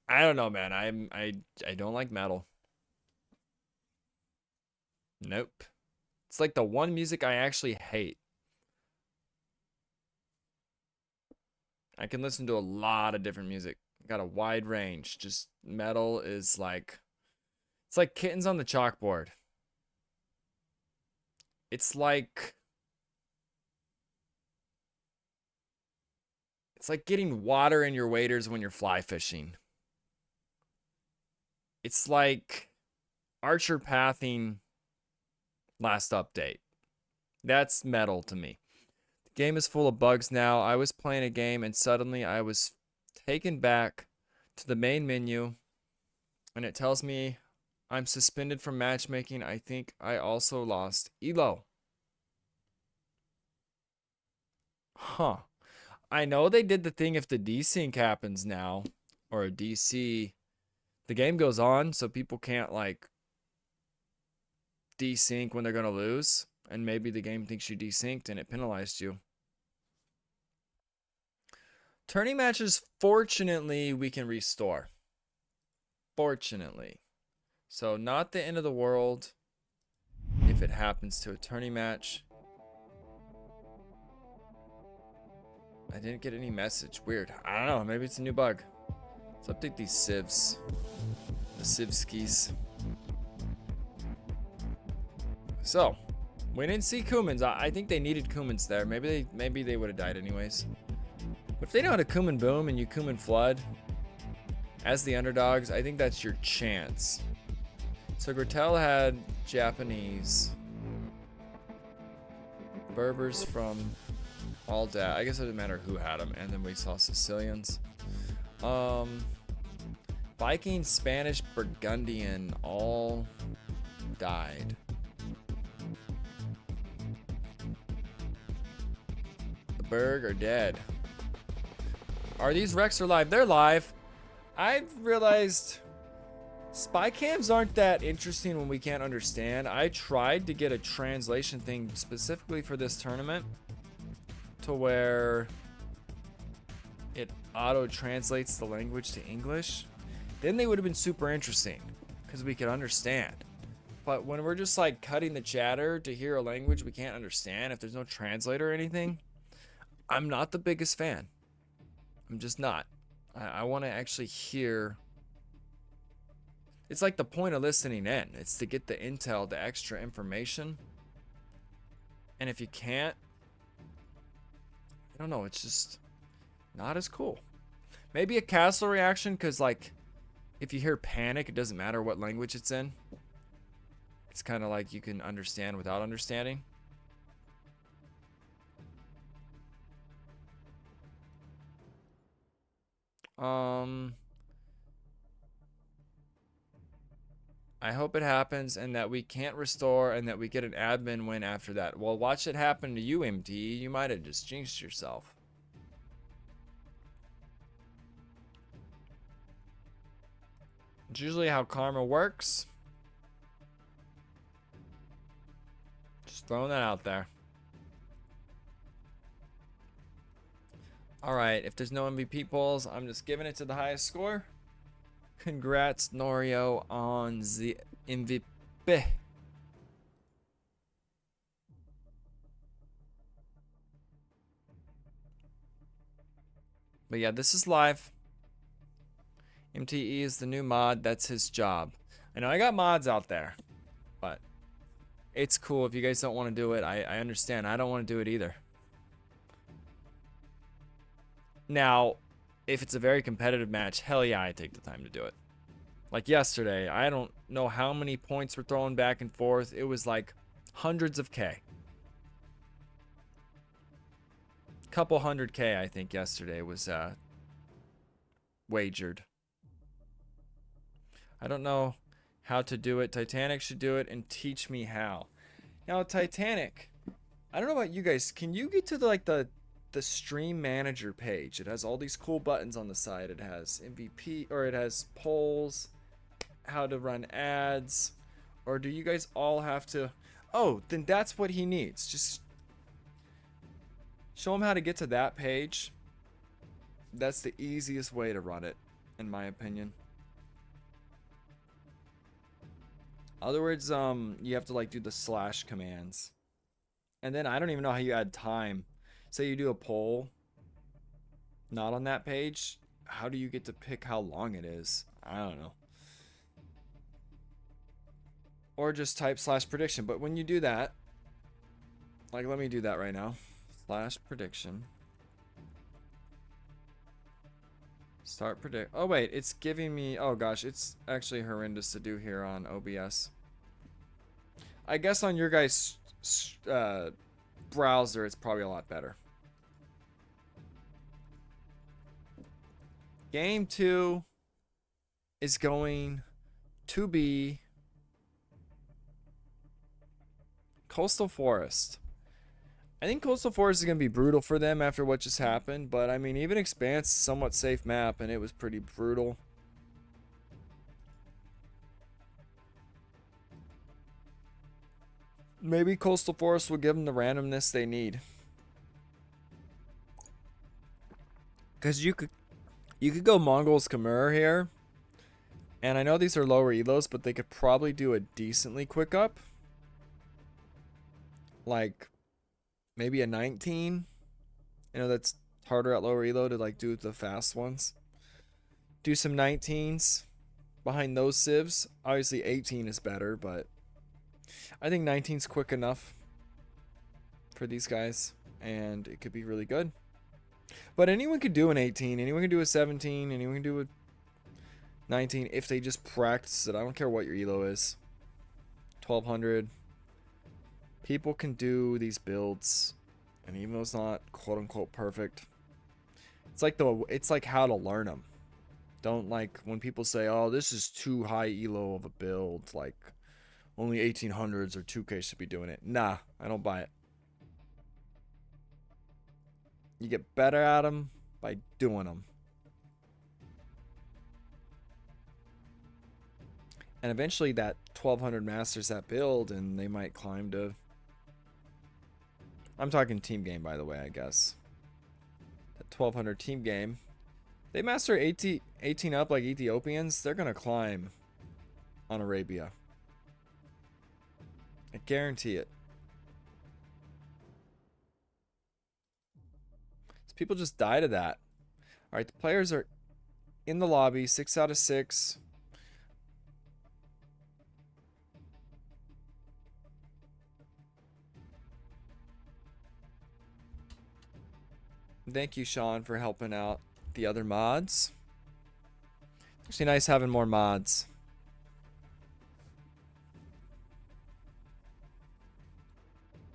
I don't know, man. I don't like metal. Nope. It's like the one music I actually hate. I can listen to a lot of different music. Got a wide range. Just metal is like it's like kittens on the chalkboard. It's like getting water in your waders when you're fly fishing. It's like archer pathing last update. That's metal to me. The game is full of bugs now. I was playing a game and suddenly I was taken back to the main menu and it tells me I'm suspended from matchmaking. I think I also lost Elo. Huh. I know they did the thing if the desync happens now, or a DC, the game goes on, so people can't like desync when they're gonna lose, and maybe the game thinks you desynced and it penalized you. Tourney matches, fortunately, we can restore. Fortunately. So not the end of the world if it happens to a tourney match. I didn't get any message. Weird. I don't know. Maybe it's a new bug. Let's update these civs. The civskis. So, we didn't see Kumans. I think they needed Kumans there. Maybe they would have died anyways. But if they know how to Kuman boom and you Kuman flood as the underdogs, I think that's your chance. So Gretel had Japanese. Berbers from all I guess it doesn't matter who had them. And then we saw Sicilians. Viking, Spanish, Burgundian all died. The Berg are dead. Are these wrecks alive? They're live. I've realized spy cams aren't that interesting when we can't understand. I tried to get a translation thing specifically for this tournament to where it auto translates the language to English. Then they would have been super interesting because we could understand. But when we're just like cutting the chatter to hear a language we can't understand, if there's no translator or anything, I'm not the biggest fan. I'm just not. I want to actually hear. It's like the point of listening in. It's to get the intel, the extra information. And if you can't, I don't know, it's just not as cool. Maybe a castle reaction, because like if you hear panic, it doesn't matter what language it's in. It's kind of like you can understand without understanding. I hope it happens and that we can't restore and that we get an admin win after that. Well, watch it happen to you, MT. You might have just jinxed yourself. It's usually how karma works. Just throwing that out there. Alright, if there's no MVP polls, I'm just giving it to the highest score. Congrats, Norio, on the MVP. But yeah, this is live. MTE is the new mod. That's his job. I know I got mods out there, but it's cool. If you guys don't want to do it, I understand. I don't want to do it either. Now, if it's a very competitive match, hell yeah, I take the time to do it. Like yesterday, I don't know how many points were thrown back and forth. It was like hundreds of K. Couple hundred K, I think, yesterday was wagered. I don't know how to do it. Titanic should do it and teach me how. Now, Titanic, I don't know about you guys. Can you get to the stream manager page? It has all these cool buttons on the side. It has MVP, or it has polls, how to run ads, or do you guys all have to? Oh, then that's what he needs. Just show him how to get to that page. That's the easiest way to run it, in my opinion. Other words, you have to like do the slash commands. And then I don't even know how you add time. Say you do a poll, not on that page. How do you get to pick how long it is? I don't know. Or just type slash prediction. But when you do that, like let me do that right now. Slash prediction. Start predict. Oh wait, it's giving me. Oh gosh, it's actually horrendous to do here on OBS. I guess on your guys' browser, it's probably a lot better. Game 2 is going to be Coastal Forest. I think Coastal Forest is going to be brutal for them after what just happened, but I mean, even Expanse, somewhat safe map, and it was pretty brutal. Maybe Coastal Forest will give them the randomness they need. Because you could go Mongols Khmer here, and I know these are lower elos, but they could probably do a decently quick up. Like maybe a 19. You know, that's harder at lower elo to like do the fast ones. Do some 19s behind those civs. Obviously 18 is better, but I think 19's quick enough for these guys, and it could be really good. But anyone could do an 18, anyone can do a 17, anyone can do a 19 if they just practice it. I don't care what your elo is. 1200. People can do these builds, and even though it's not quote unquote perfect, it's like how to learn them. Don't like when people say, "Oh, this is too high elo of a build," like only 1800s or 2K should be doing it. Nah, I don't buy it. You get better at them by doing them. And eventually that 1200 masters that build, and they might climb to... I'm talking team game, by the way, I guess. That 1200 team game. They master 18 up like Ethiopians, they're going to climb on Arabia. I guarantee it. So people just die to that. Alright, the players are in the lobby. 6 out of 6. Thank you, Sean, for helping out the other mods. It's actually nice having more mods.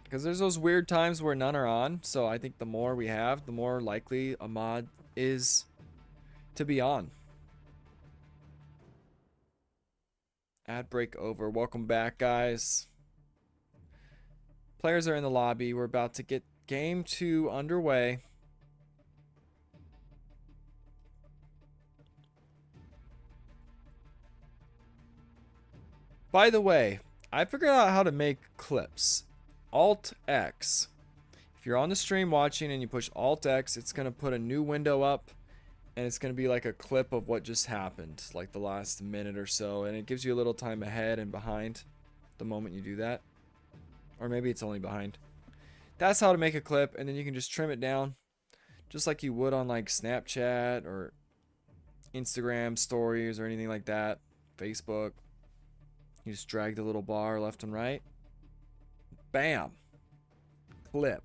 Because there's those weird times where none are on. So I think the more we have, the more likely a mod is to be on. Ad break over. Welcome back, guys. Players are in the lobby. We're about to get game 2 underway. By the way, I figured out how to make clips. Alt X. If you're on the stream watching and you push Alt X, it's going to put a new window up, and it's going to be like a clip of what just happened, like the last minute or so, and it gives you a little time ahead and behind the moment you do that. Or maybe it's only behind. That's how to make a clip, and then you can just trim it down just like you would on like Snapchat or Instagram stories or anything like that. Facebook. You just drag the little bar left and right. Bam. Clip.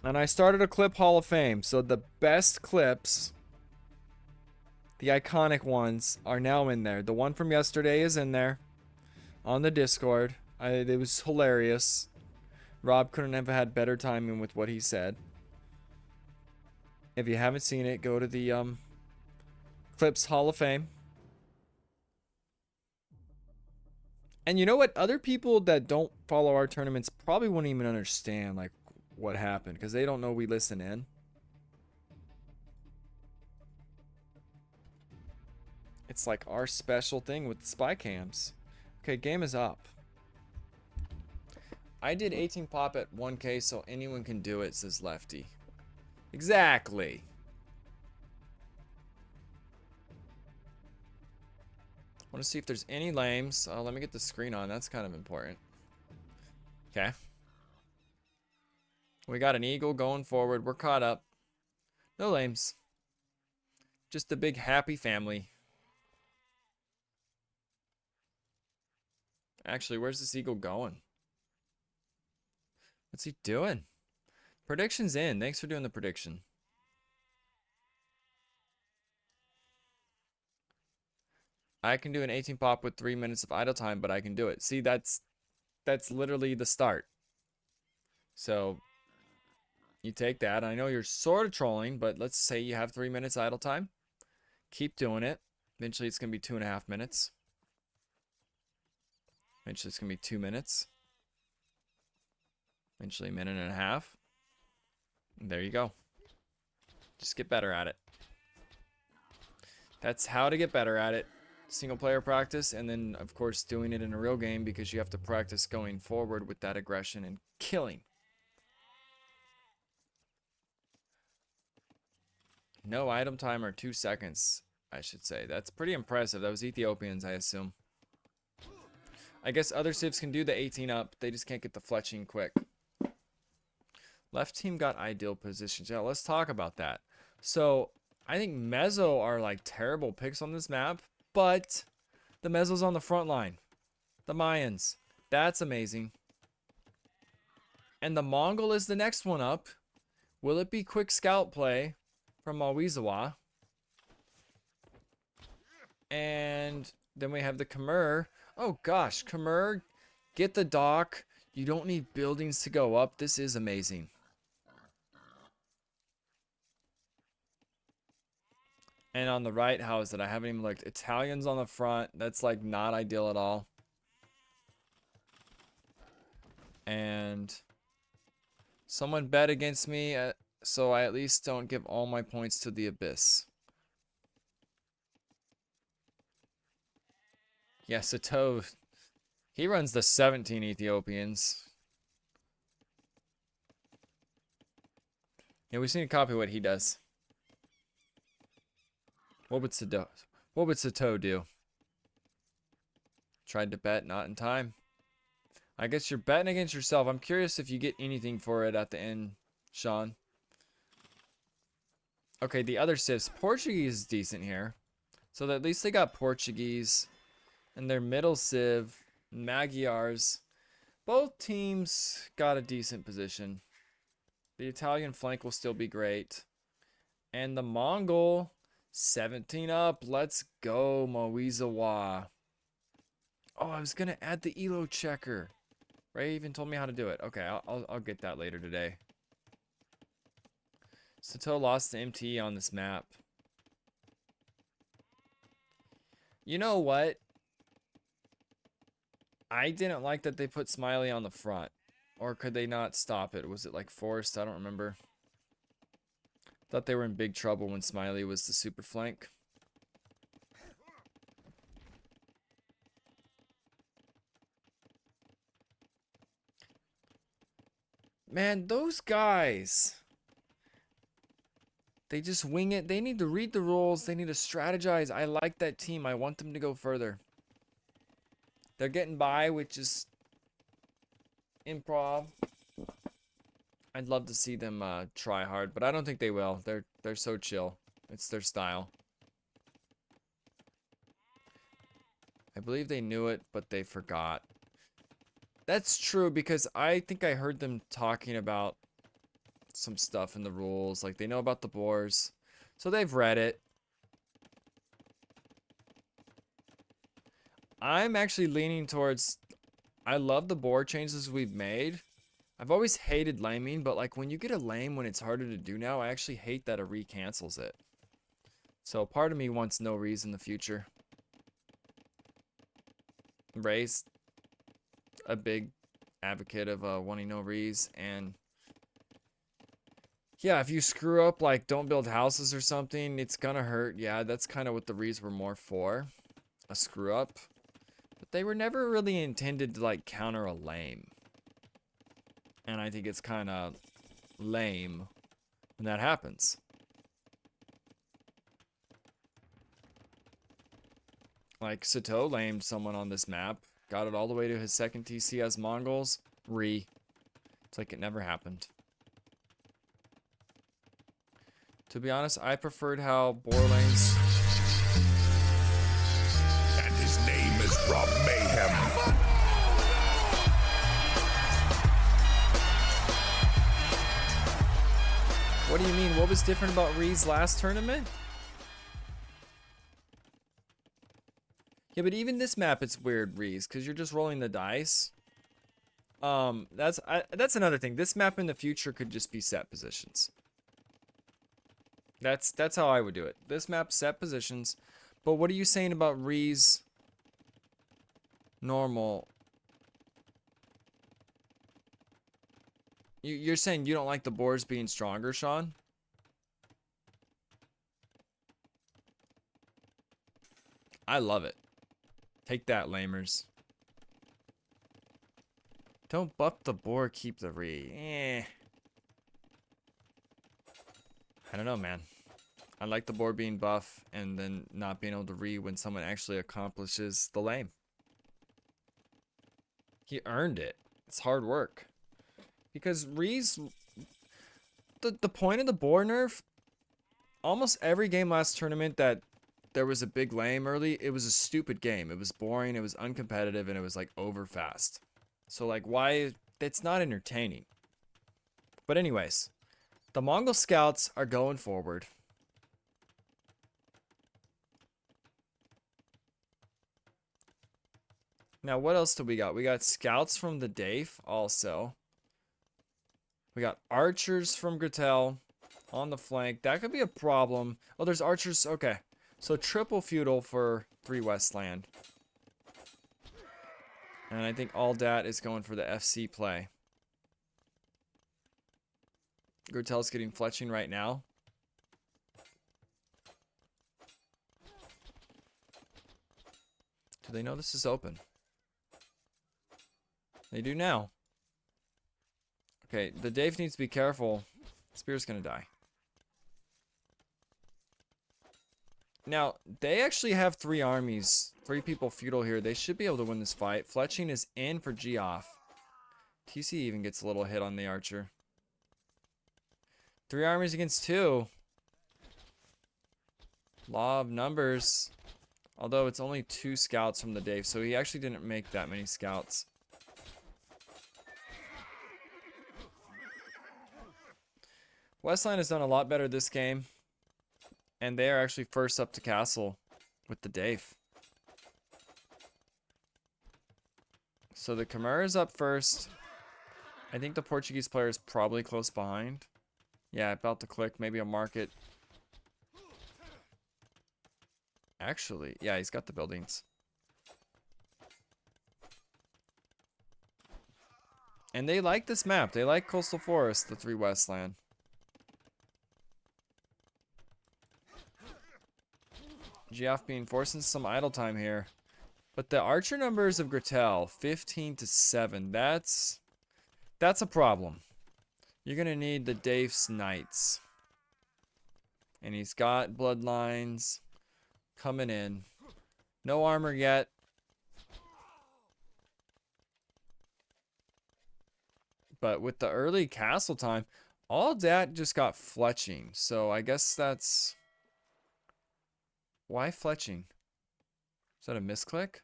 And I started a clip Hall of Fame. So the best clips, the iconic ones, are now in there. The one from yesterday is in there on the Discord. It was hilarious. Rob couldn't have had better timing with what he said. If you haven't seen it, go to the Clips Hall of Fame. And you know what? Other people that don't follow our tournaments probably won't even understand like what happened because they don't know we listen in. It's like our special thing with the spy cams. Okay, game is up. I did 18 pop at 1K, so anyone can do it, says Lefty. Exactly. I want to see if there's any lames. Let me get the screen on. That's kind of important. Okay. We got an eagle going forward. We're caught up. No lames. Just a big happy family. Actually, where's this eagle going? What's he doing? Prediction's in. Thanks for doing the prediction. I can do an 18 pop with 3 minutes of idle time, but I can do it. See, that's literally the start. So you take that. I know you're sort of trolling, but let's say you have 3 minutes idle time. Keep doing it. Eventually it's going to be 2.5 minutes. Eventually it's going to be 2 minutes. Eventually a minute and a half. And there you go. Just get better at it. That's how to get better at it. Single player practice, and then of course doing it in a real game because you have to practice going forward with that aggression and killing. No item timer, 2 seconds, I should say. That's pretty impressive. That was Ethiopians, I assume. I guess other civs can do the 18 up. They just can't get the fletching quick. Left team got ideal positions. Yeah, let's talk about that. So I think Mezzo are like terrible picks on this map. But the Mezzo's on the front line. The Mayans. That's amazing. And the Mongol is the next one up. Will it be quick scout play from Mawizawa? And then we have the Khmer. Oh gosh, Khmer, get the dock. You don't need buildings to go up. This is amazing. And on the right, how is it? I haven't even looked. Italians on the front. That's like not ideal at all. And someone bet against me, so I at least don't give all my points to the Abyss. Yeah, Sato, he runs the 17 Ethiopians. Yeah, we've seen a copy of what he does. What would Sato do? Tried to bet, not in time. I guess you're betting against yourself. I'm curious if you get anything for it at the end, Sean. Okay, the other civs. Portuguese is decent here. So at least they got Portuguese. And their middle civ, Magyars. Both teams got a decent position. The Italian flank will still be great. And the Mongol, 17 up. Let's go, Mawizawa. Oh, I was going to add the Elo checker. Ray even told me how to do it. Okay, I'll get that later today. Sato lost the MT on this map. You know what? I didn't like that they put Smiley on the front. Or could they not stop it? Was it like forced? I don't remember. Thought they were in big trouble when Smiley was the super flank. Man, those guys. They just wing it. They need to read the rules. They need to strategize. I like that team. I want them to go further. They're getting by, which is improv. I'd love to see them try hard, but I don't think they will. They're so chill. It's their style. I believe they knew it, but they forgot. That's true because I think I heard them talking about some stuff in the rules. Like they know about the boars. So they've read it. I'm actually leaning towards... I love the board changes we've made. I've always hated laming, but like when you get a lame when it's harder to do now, I actually hate that a re cancels it. So part of me wants no re's in the future. Ray's a big advocate of wanting no re's, and yeah, if you screw up, like don't build houses or something, it's gonna hurt. Yeah, that's kind of what the re's were more for, a screw up. But they were never really intended to like counter a lame. And I think it's kind of lame when that happens. Like Sato lamed someone on this map, got it all the way to his second TC as Mongols, re. It's like it never happened. To be honest, I preferred how boar lanes. And his name is Rob Mayhem. What do you mean? What was different about Reed's last tournament? Yeah, but even this map, it's weird, Rees, because you're just rolling the dice. That's another thing. This map in the future could just be set positions. That's how I would do it. This map, set positions. But what are you saying about Rees normal? You're saying you don't like the boars being stronger, Sean? I love it. Take that, lamers. Don't buff the boar, keep the re. I don't know, man. I like the boar being buff and then not being able to re when someone actually accomplishes the lame. He earned it. It's hard work. Because re's the point of the boar nerf, almost every game last tournament that there was a big lame early, it was a stupid game. It was boring, it was uncompetitive, and it was like over fast. So like why, it's not entertaining. But anyways, the Mongol scouts are going forward. Now what else do we got? We got scouts from the Dave also. We got archers from Gretel on the flank. That could be a problem. Oh, there's archers. Okay. So triple feudal for 3 Westland. And I think all dat is going for the FC play. Gretel's getting fletching right now. Do they know this is open? They do now. Okay, the Dave needs to be careful. Spear's gonna die. Now, they actually have 3 armies. 3 people feudal here. They should be able to win this fight. Fletching is in for Geoff. TC even gets a little hit on the archer. 3 armies against 2. Law of numbers. Although it's only 2 scouts from the Dave, so he actually didn't make that many scouts. Westland has done a lot better this game. And they are actually first up to castle with the Dave. So the Khmer is up first. I think the Portuguese player is probably close behind. Yeah, about to click. Maybe a market. Actually, yeah, he's got the buildings. And they like this map. They like Coastal Forest, the 3 Westland. Geoff being forced into some idle time here. But the archer numbers of Gretel, 15 to 7. That's a problem. You're going to need the Dave's Knights. And he's got bloodlines coming in. No armor yet. But with the early castle time, all that just got fletching. So I guess that's... Why fletching? Is that a misclick?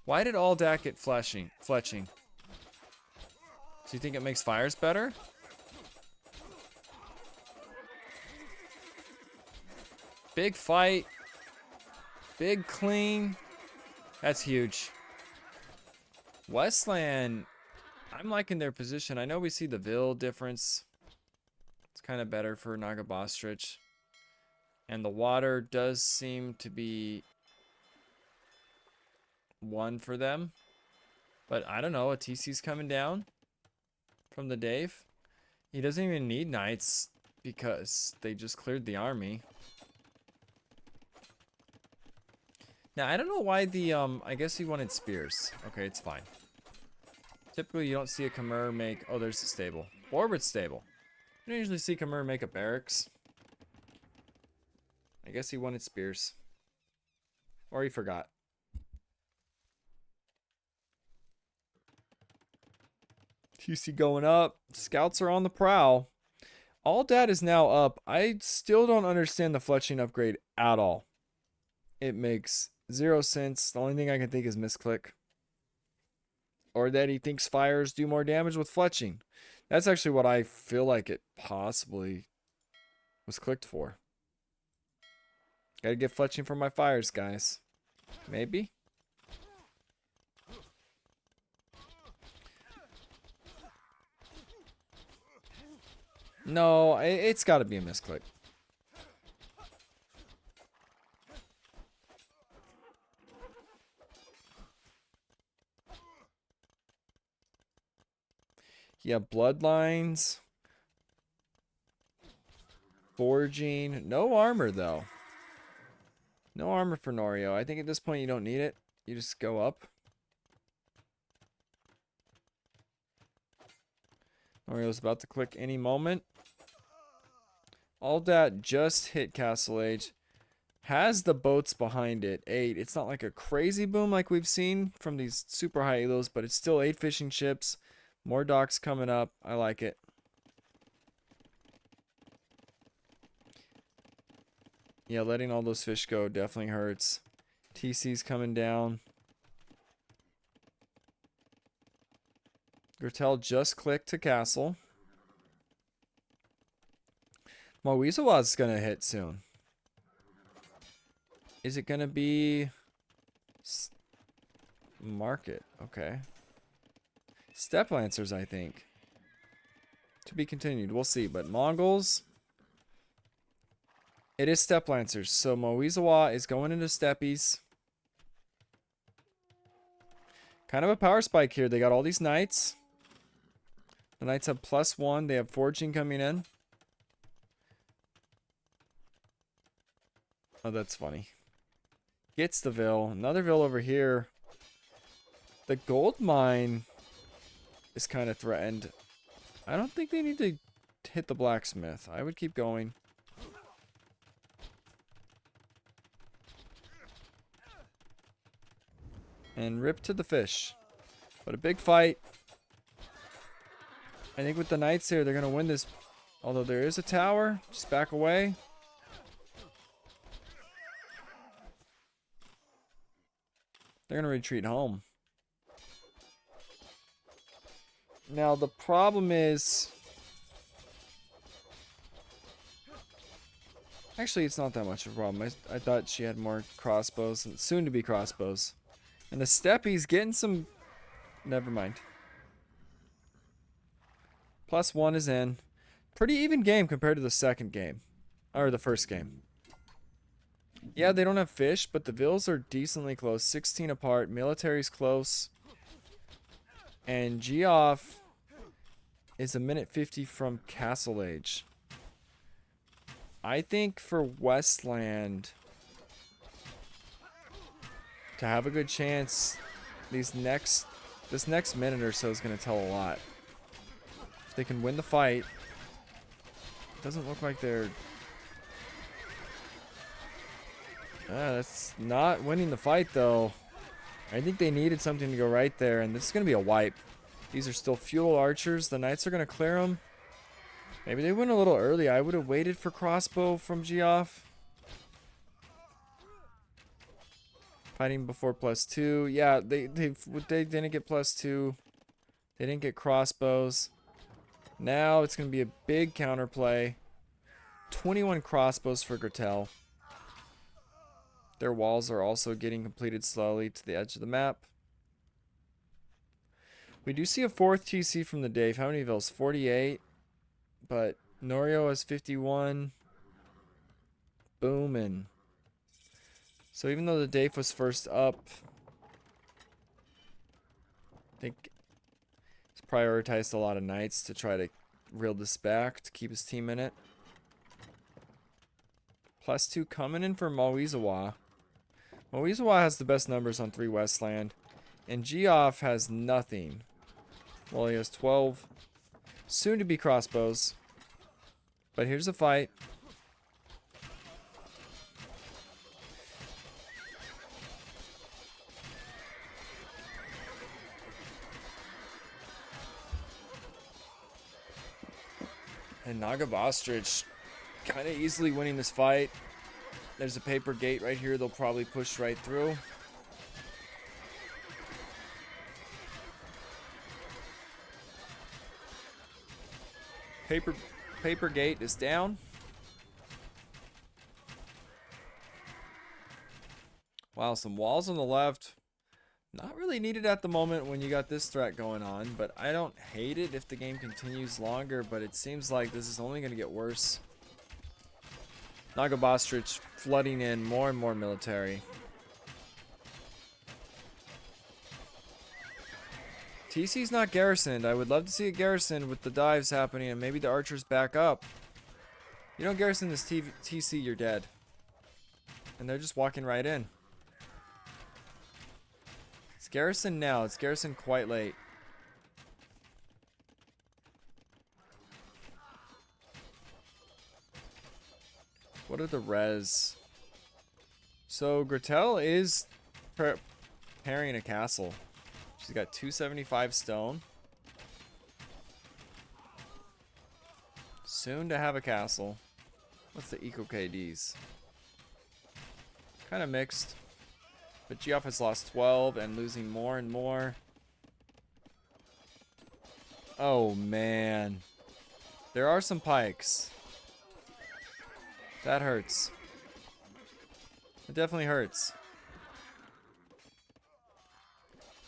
Why did all dat get fletching? Do you think it makes fires better? Big fight. Big clean. That's huge. Westland I'm liking their position. I know we see the Vil difference. It's kind of better for Nagibastrich. And the water does seem to be one for them. But I don't know. A TC's coming down from the Dave. He doesn't even need knights because they just cleared the army. Now, I don't know why the, I guess he wanted spears. Okay, it's fine. Typically, you don't see a Khmer make, oh, there's the stable. Orbit's stable. You don't usually see Khmer make a barracks. I guess he wanted spears. Or he forgot. TC going up. Scouts are on the prowl. All dat is now up. I still don't understand the fletching upgrade at all. It makes 0 sense. The only thing I can think is misclick. Or that he thinks fires do more damage with fletching. That's actually what I feel like it possibly was clicked for. Gotta get fletching for my fires, guys. Maybe? No, it's gotta be a misclick. Yeah, bloodlines. Forging. No armor, though. No armor for Norio. I think at this point you don't need it. You just go up. Norio's about to click any moment. All that just hit Castle Age. Has the boats behind it. 8. It's not like a crazy boom like we've seen from these super high elos, but it's still 8 fishing ships. More docks coming up. I like it. Yeah, letting all those fish go definitely hurts. TC's coming down. Gertel just clicked to castle. Moizawa's going to hit soon. Is it going to be... Market? Okay. Steppe Lancers, I think. To be continued. We'll see. But Mongols... It is Steppe Lancers. So Moizawa is going into Steppes. Kind of a power spike here. They got all these knights. The knights have +1. They have forging coming in. Oh, that's funny. Gets the Vil. Another Vil over here. The gold mine is kind of threatened. I don't think they need to hit the blacksmith. I would keep going. And rip to the fish. But a big fight. I think with the knights here, they're going to win this. Although there is a tower. Just back away. They're going to retreat home. Now, the problem is... Actually, it's not that much of a problem. I thought she had more crossbows. And soon to be crossbows. And the Steppe's getting some... Never mind. +1 is in. Pretty even game compared to the second game. Or the first game. Yeah, they don't have fish, but the Vils are decently close. 16 apart. Military's close. And Geoff is a minute 50 from Castle Age. I think for Westland... to have a good chance, this next minute or so is going to tell a lot. If they can win the fight, it doesn't look like they're... that's not winning the fight, though. I think they needed something to go right there, and this is going to be a wipe. These are still fuel archers. The knights are going to clear them. Maybe they went a little early. I would have waited for crossbow from Geoff. Fighting before +2. Yeah, they didn't get +2. They didn't get crossbows. Now it's going to be a big counterplay. 21 crossbows for Gertel. Their walls are also getting completed slowly to the edge of the map. We do see a fourth TC from the Dave. How many vills? 48. But Norio has 51. Boomin'. So even though the Dave was first up, I think he's prioritized a lot of knights to try to reel this back to keep his team in it. +2 coming in for Mawizawa. Mawizawa has the best numbers on 3 Westland. And Geoff has nothing. Well, he has 12 soon to be crossbows. But here's a fight. And Nagibastrich kind of easily winning this fight. There's a paper gate right here. They'll probably push right through. Paper gate is down. Wow, some walls on the left. Not really needed at the moment when you got this threat going on, but I don't hate it if the game continues longer, but it seems like this is only going to get worse. Nagibastrich flooding in more and more military. TC's not garrisoned. I would love to see it garrisoned with the dives happening and maybe the archers back up. You don't garrison this TC, you're dead. And they're just walking right in. It's garrisoned now. It's garrisoned quite late. What are the res? So Gretel is preparing a castle. She's got 275 stone. Soon to have a castle. What's the eco KDs? Kind of mixed. But Geoff has lost 12 and losing more and more. Oh man. There are some pikes. That hurts. It definitely hurts.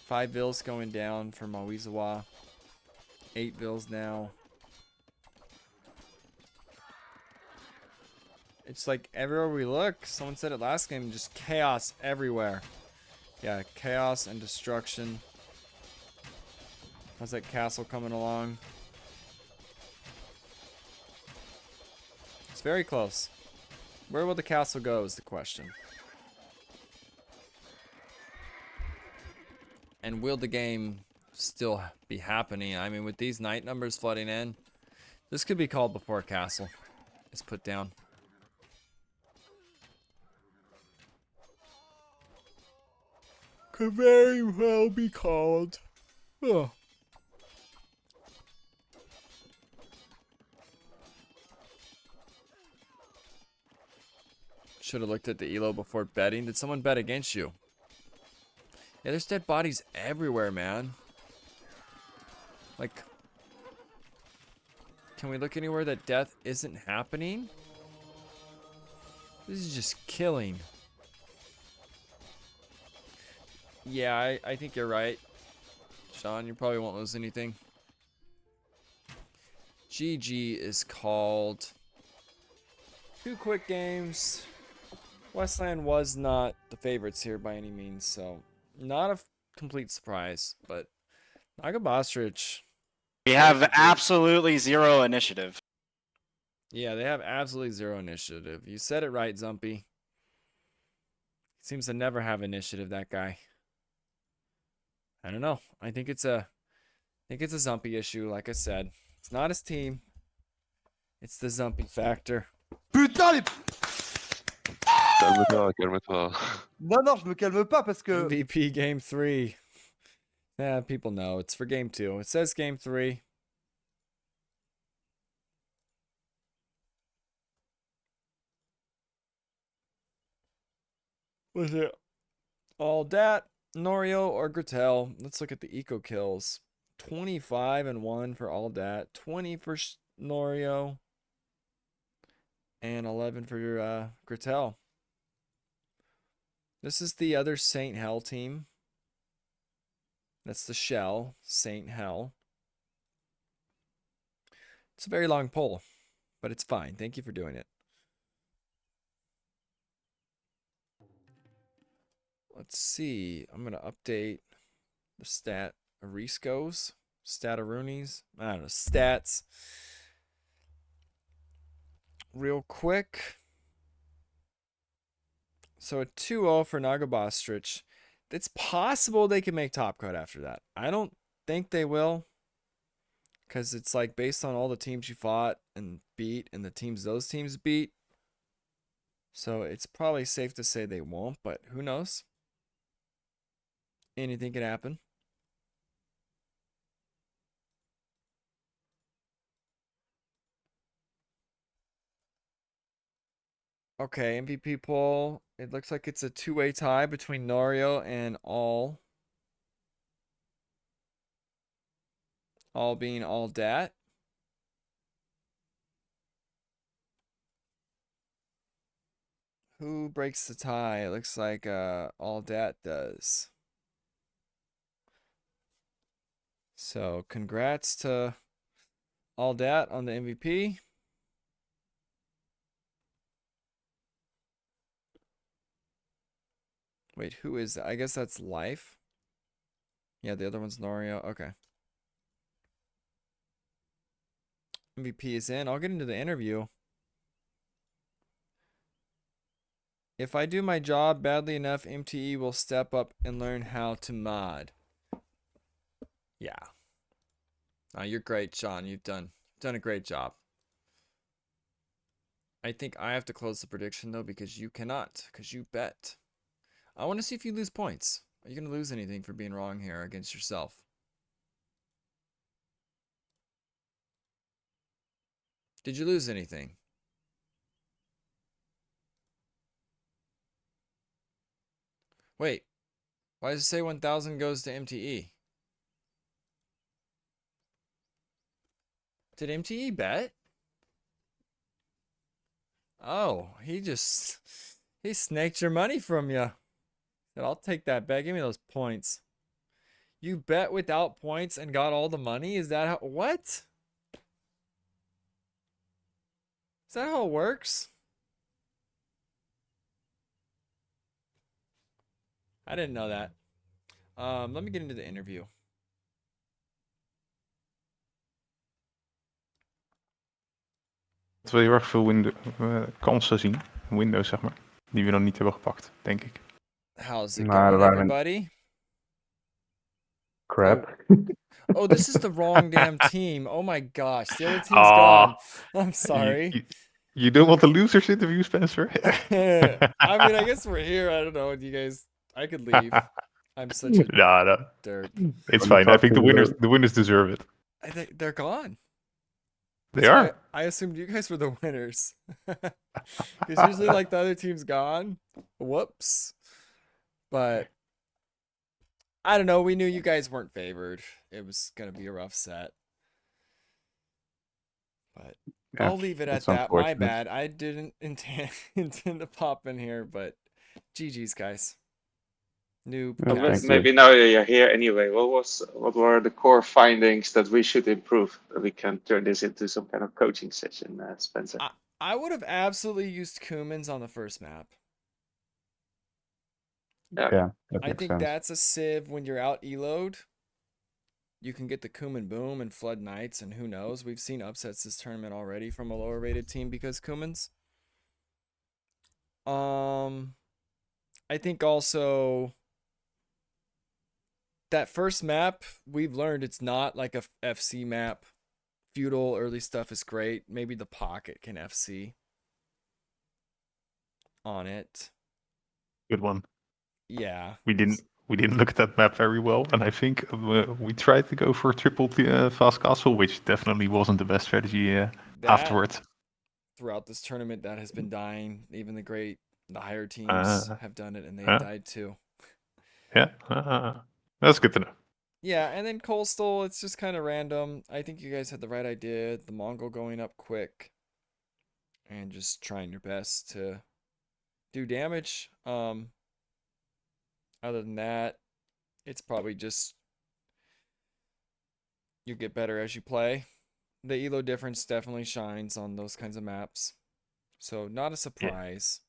5 vills going down for Mawizawa. 8 vills now. It's like everywhere we look, someone said it last game, just chaos everywhere. Yeah, chaos and destruction. How's that castle coming along? It's very close. Where will the castle go is the question. And will the game still be happening? I mean, with these night numbers flooding in, this could be called before castle is put down. Could very well be called. Oh. Should have looked at the elo before betting. Did someone bet against you? Yeah, there's dead bodies everywhere, man. Like, can we look anywhere that death isn't happening? This is just killing. Yeah, I think you're right. Sean, you probably won't lose anything. GG is called. 2 quick games. Westland was not the favorites here by any means, so not a complete surprise, but Nagibastrich. We have absolutely 0 initiative. Yeah, they have absolutely 0 initiative. You said it right, Zumpy. Seems to never have initiative, that guy. I don't know. I think it's a Zumpy issue, like I said. It's not his team. It's the Zumpy factor. Putain les... Calme-toi, calme-toi. Non, non, je me calme pas parce que... MVP game 3. Yeah, people know. It's for game 2. It says game 3. Was it Aldat, Norio, or Gretel? Let's look at the eco kills. 25 and 1 for Aldat, 20 for Norio, and 11 for Gretel. This is the other Saint Hell team. That's the shell, Saint Hell. It's a very long poll, but it's fine. Thank you for doing it. Let's see. I'm going to update the stat Ariscos, Stataroonies. I don't know, stats. Real quick. So a 2-0 for Nagibastrich. It's possible they can make top cut after that. I don't think they will. Because it's like based on all the teams you fought and beat and the teams those teams beat. So it's probably safe to say they won't, but who knows? Anything can happen. Okay, MVP poll. It looks like it's a two-way tie between Norio and All. All being All Dat. Who breaks the tie? It looks like All Dat does. So congrats to All Dat on the MVP. Wait, who is that? I guess that's Life. Yeah, the other one's Norio. Okay. MVP is in. I'll get into the interview. If I do my job badly enough, MTE will step up and learn how to mod. Yeah. You're great, Sean. You've done a great job. I think I have to close the prediction though because you cannot, because you bet. I want to see if you lose points. Are you going to lose anything for being wrong here against yourself? Did you lose anything? Wait. Why does it say 1,000 goes to MTE? Did MTE bet? Oh, he snaked your money from you. Said, I'll take that bet. Give me those points. You bet without points and got all the money? Is that how... What? Is that how it works? I didn't know that. Let me get into the interview. Dat we heel erg veel kansen zien. Windows, zeg maar. Die we nog niet hebben gepakt, denk ik. How's it Maar going, er waren- everybody? Crap. Oh, this is the wrong damn team. Oh my gosh. The other team's Ah. gone. I'm sorry. You don't want the losers interview, Spencer? I mean, I guess we're here. I don't know. You guys, I could leave. I'm such a No. derp. It's fine. I think the winners deserve it. I think they're gone. They That's why are. I assumed you guys were the winners. Because usually, like, the other team's gone. Whoops. But I don't know. We knew you guys weren't favored. It was going to be a rough set. But Yeah, I'll leave it at that's that. My unfortunate. bad. I didn't intend to pop in here, but GG's, guys. New Yeah, cast. thank you. Maybe now you're here anyway. What were the core findings that we should improve? That we can turn this into some kind of coaching session, Spencer. I would have absolutely used Kumans on the first map. Yeah, that I makes think sense. that's a sieve when you're out elo'd. You can get the Kuman Boom and Flood Knights, and who knows? We've seen upsets this tournament already from a lower rated team because Kumans. I think also that first map, we've learned it's not like a FC map. Feudal early stuff is great. Maybe the pocket can FC on it. Good one. Yeah. We didn't look at that map very well, and I think we tried to go for a triple fast castle, which definitely wasn't the best strategy afterwards. Throughout this tournament, that has been dying. Even the higher teams have done it, and they've died too. Yeah, that's good to know. Yeah, and then Coastal, it's just kind of random. I think you guys had the right idea. The Mongol going up quick and just trying your best to do damage. Other than that, it's probably just You get better as you play. The elo difference definitely shines on those kinds of maps. So not a surprise.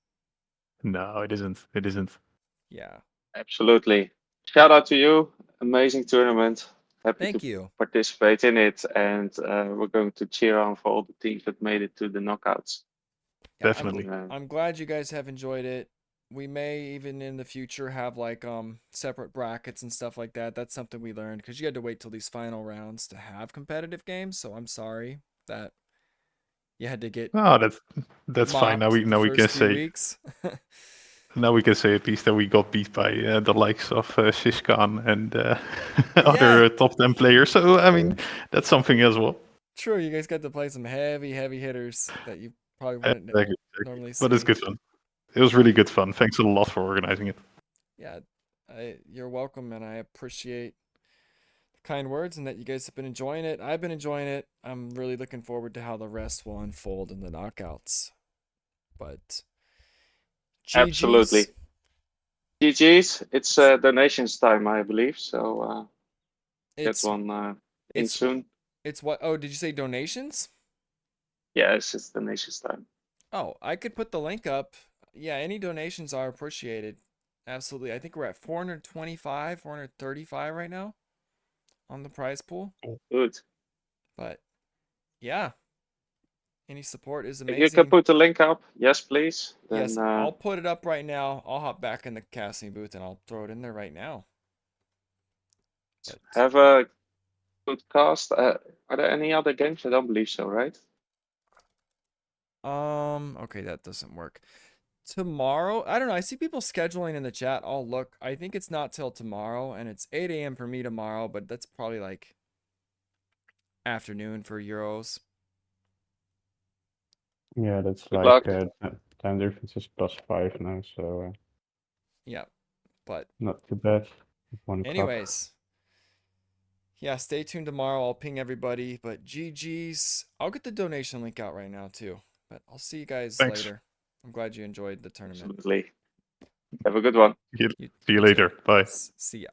No, it isn't. It isn't. Yeah. Absolutely. Shout out to you. Amazing tournament. Happy Thank to you. participate in it, and we're going to cheer on for all the teams that made it to the knockouts. Yeah, Definitely. I'm glad you guys have enjoyed it. We may even in the future have like separate brackets and stuff like that. That's something we learned because you had to wait till these final rounds to have competitive games. So I'm sorry that you had to get Oh, that's fine. Now mopped the we can first few say weeks. now we can say at least that we got beat by the likes of Siskan and Yeah. other top 10 players. So I mean, that's something as well. True, you guys got to play some heavy hitters that you probably wouldn't Exactly. normally But it's see. good fun. It was really good fun. Thanks a lot for organizing it. Yeah, you're welcome, and I appreciate the kind words and that you guys have been enjoying it. I've been enjoying it. I'm really looking forward to how the rest will unfold in the knockouts. But Absolutely. GG's. GG's. It's donations time, I believe. So get It's one in it's soon. it's what? Oh, did you say donations? Yes, it's donations time. Oh, I could put the link up. Yeah, any donations are appreciated. Absolutely. I think we're at 425, 435 right now on the prize pool. Good. But yeah, any support is If you amazing. can put the link up, yes, please. Then Yes, I'll put it up right now. I'll hop back in the casting booth and I'll throw it in there right now. But, have a good cast. Are there any other games? I don't believe so, right? okay, that doesn't work. Tomorrow, I don't know. I see people scheduling in the chat. I'll look. I think it's not till tomorrow, and it's 8 a.m. for me tomorrow, but that's probably like afternoon for Euros. Yeah, that's Good like luck. time difference is +5 now, so Yeah, but not too bad. 1 o'clock. anyways, yeah, stay tuned tomorrow. I'll ping everybody. But GG's. I'll get the donation link out right now too. But I'll see you guys Thanks. later. I'm glad you enjoyed the tournament. Absolutely. Have a good one. See You you too. later. Bye. See ya.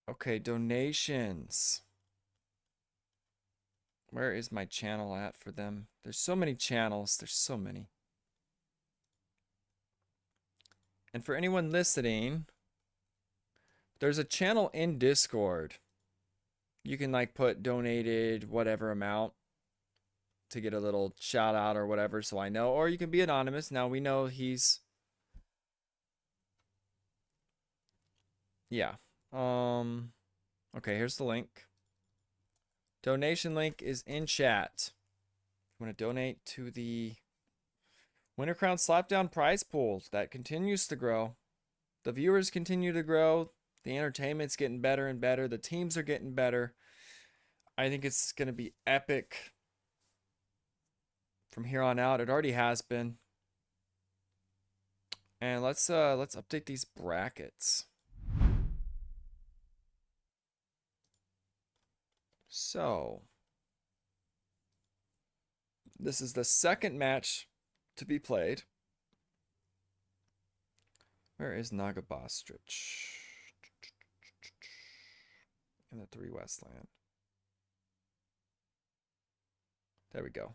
Okay, donations. Where is my channel at for them? There's so many channels. There's so many. And for anyone listening, there's a channel in Discord. You can like put donated whatever amount to get a little shout out or whatever so I know. Or you can be anonymous. Now we know he's... Yeah. Okay, here's the link. Donation link is in chat. You want to donate to the Winter Crown Slapdown prize pool that continues to grow. The viewers continue to grow. The entertainment's getting better and better. The teams are getting better. I think it's going to be epic from here on out. It already has been. And let's update these brackets. So, this is the second match to be played. Where is Nagibastrich? In the 3 Westland. There we go.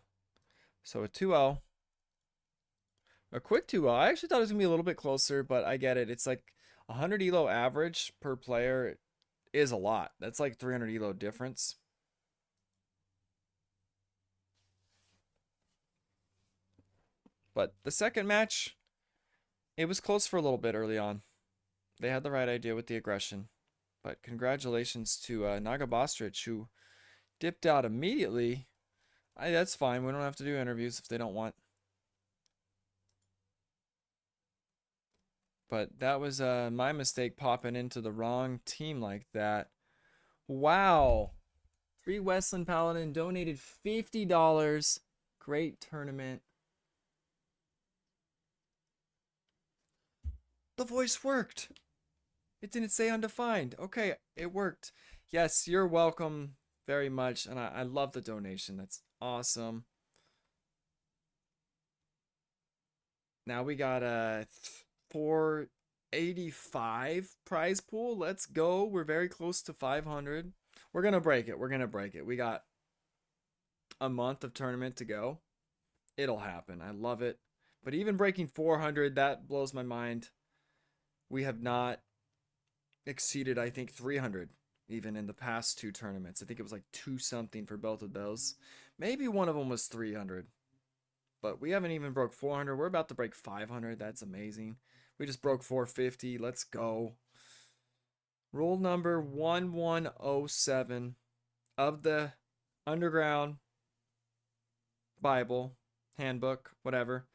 So a 2-0. A quick 2-0. I actually thought it was going to be a little bit closer, but I get it. It's like 100 elo average per player is a lot. That's like 300 elo difference. But the second match, it was close for a little bit early on. They had the right idea with the aggression. But congratulations to Nagibastrich, who dipped out immediately. That's fine. We don't have to do interviews if they don't want. But that was my mistake popping into the wrong team like that. Wow. 3 Westland Paladin donated $50. Great tournament. The voice worked. It didn't say undefined. Okay, it worked. Yes, you're welcome very much. And I love the donation. That's awesome. Now we got 4 85 prize pool. Let's go. We're very close to 500. We're going to break it. We're going to break it. We got a month of tournament to go. It'll happen. I love it. But even breaking 400, that blows my mind. We have not exceeded, I think, 300 even in the past 2 tournaments. I think it was like 2 something for both of those. Maybe one of them was 300. But we haven't even broke 400. We're about to break 500. That's amazing. We just broke 450. Let's go. Rule number 1107 of the Underground Bible, handbook, whatever.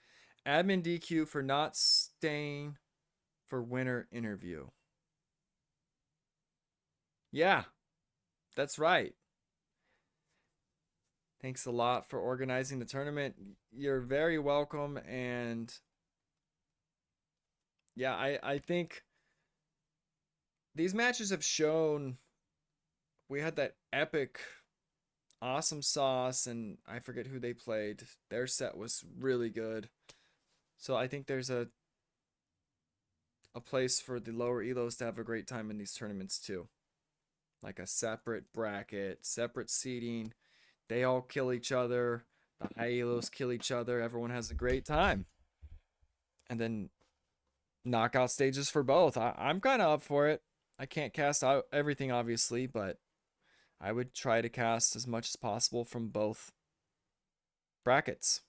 Admin DQ for not staying for winter interview. Yeah, that's right. Thanks a lot for organizing the tournament. You're very welcome. And yeah, I think these matches have shown we had that epic awesome sauce, and I forget who they played. Their set was really good. So I think there's a place for the lower elos to have a great time in these tournaments too. Like a separate bracket, separate seating. They all kill each other. The high elos kill each other. Everyone has a great time. And then knockout stages for both. I'm kind of up for it. I can't cast out everything, obviously, but I would try to cast as much as possible from both brackets.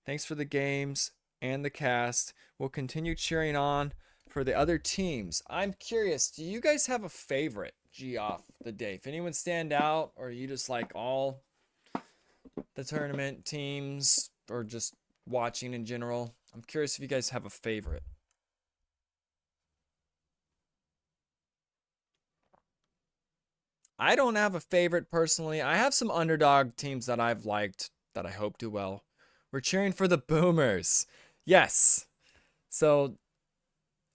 Thanks for the games and the cast. We'll continue cheering on for the other teams. I'm curious, do you guys have a favorite G-Off the day? If anyone stand out, or you just like all the tournament teams, or just watching in general? I'm curious if you guys have a favorite. I don't have a favorite personally. I have some underdog teams that I've liked that I hope do well. We're cheering for the Boomers. Yes. So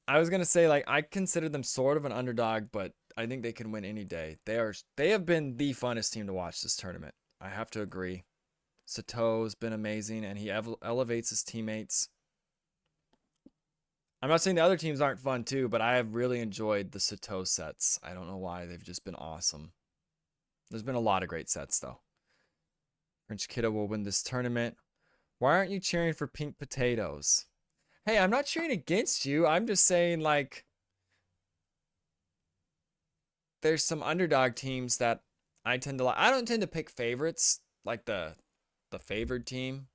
I was going to say, like, I consider them sort of an underdog, but I think they can win any day. They have been the funnest team to watch this tournament. I have to agree. Sato's been amazing, and he elevates his teammates. I'm not saying the other teams aren't fun too, but I have really enjoyed the Sato sets. I don't know why. They've just been awesome. There's been a lot of great sets, though. French Kiddo will win this tournament. Why aren't you cheering for Pink Potatoes? Hey, I'm not cheering against you. I'm just saying, like, there's some underdog teams that I tend to like. I don't tend to pick favorites, like the favored team.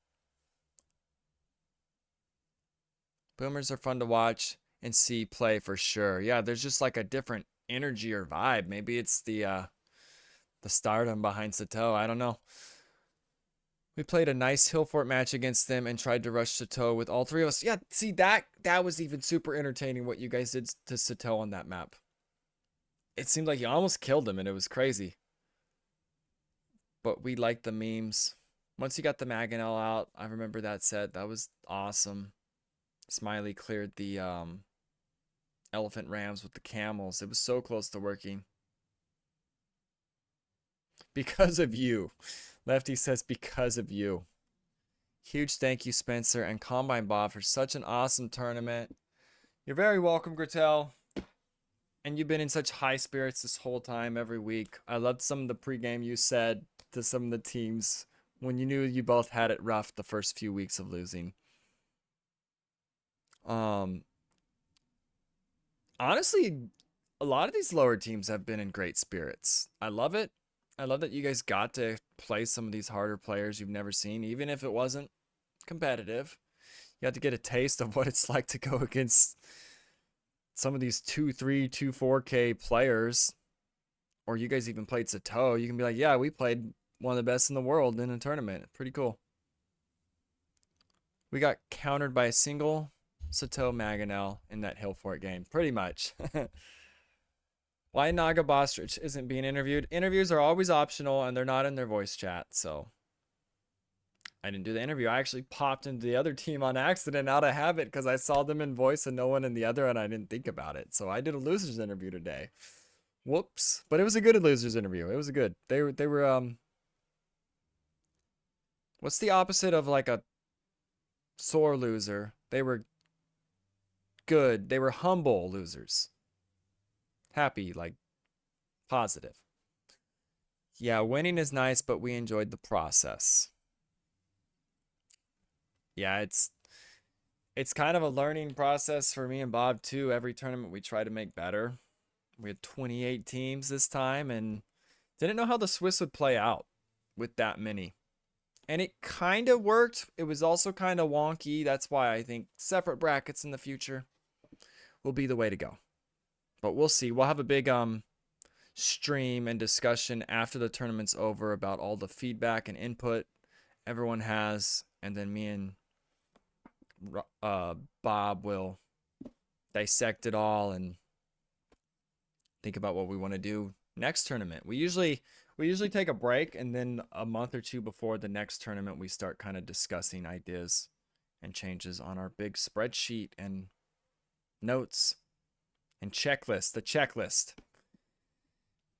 Boomers are fun to watch and see play for sure. Yeah, there's just like a different energy or vibe. Maybe it's the stardom behind Sato. I don't know. We played a nice hill fort match against them and tried to rush Sato with all 3 of us. Yeah, see, that was even super entertaining what you guys did to Sato on that map. It seemed like you almost killed him, and it was crazy. But we liked the memes. Once you got the Mangonel out, I remember that set. That was awesome. Smiley cleared the elephant rams with the camels. It was so close to working. Because of you. Lefty says because of you. Huge thank you, Spencer and Combine Bob, for such an awesome tournament. You're very welcome, Gretel. And you've been in such high spirits this whole time, every week. I loved some of the pregame you said to some of the teams when you knew you both had it rough the first few weeks of losing. Honestly, a lot of these lower teams have been in great spirits. I love it. I love that you guys got to play some of these harder players you've never seen, even if it wasn't competitive. You had to get a taste of what it's like to go against some of these 2-3, 2-4K players. Or you guys even played Sato. You can be like, yeah, we played one of the best in the world in a tournament. Pretty cool. We got countered by a single Sato Mangonel in that hill fort game. Pretty much. Why Nagibastrich isn't being interviewed? Interviews are always optional, and they're not in their voice chat, so I didn't do the interview. I actually popped into the other team on accident out of habit because I saw them in voice and no one in the other, and I didn't think about it. So I did a losers interview today. Whoops. But it was a good losers interview. It was good. They were what's the opposite of like a sore loser? They were good. They were humble losers. Happy, like positive. Yeah, winning is nice, but we enjoyed the process. Yeah, it's kind of a learning process for me and Bob too. Every tournament we try to make better. We had 28 teams this time and didn't know how the Swiss would play out with that many. And it kind of worked. It was also kind of wonky. That's why I think separate brackets in the future will be the way to go. But we'll see. We'll have a big stream and discussion after the tournament's over about all the feedback and input everyone has, and then me and Bob will dissect it all and think about what we want to do next tournament. We usually take a break, and then a month or two before the next tournament we start kind of discussing ideas and changes on our big spreadsheet and notes and checklist. The checklist.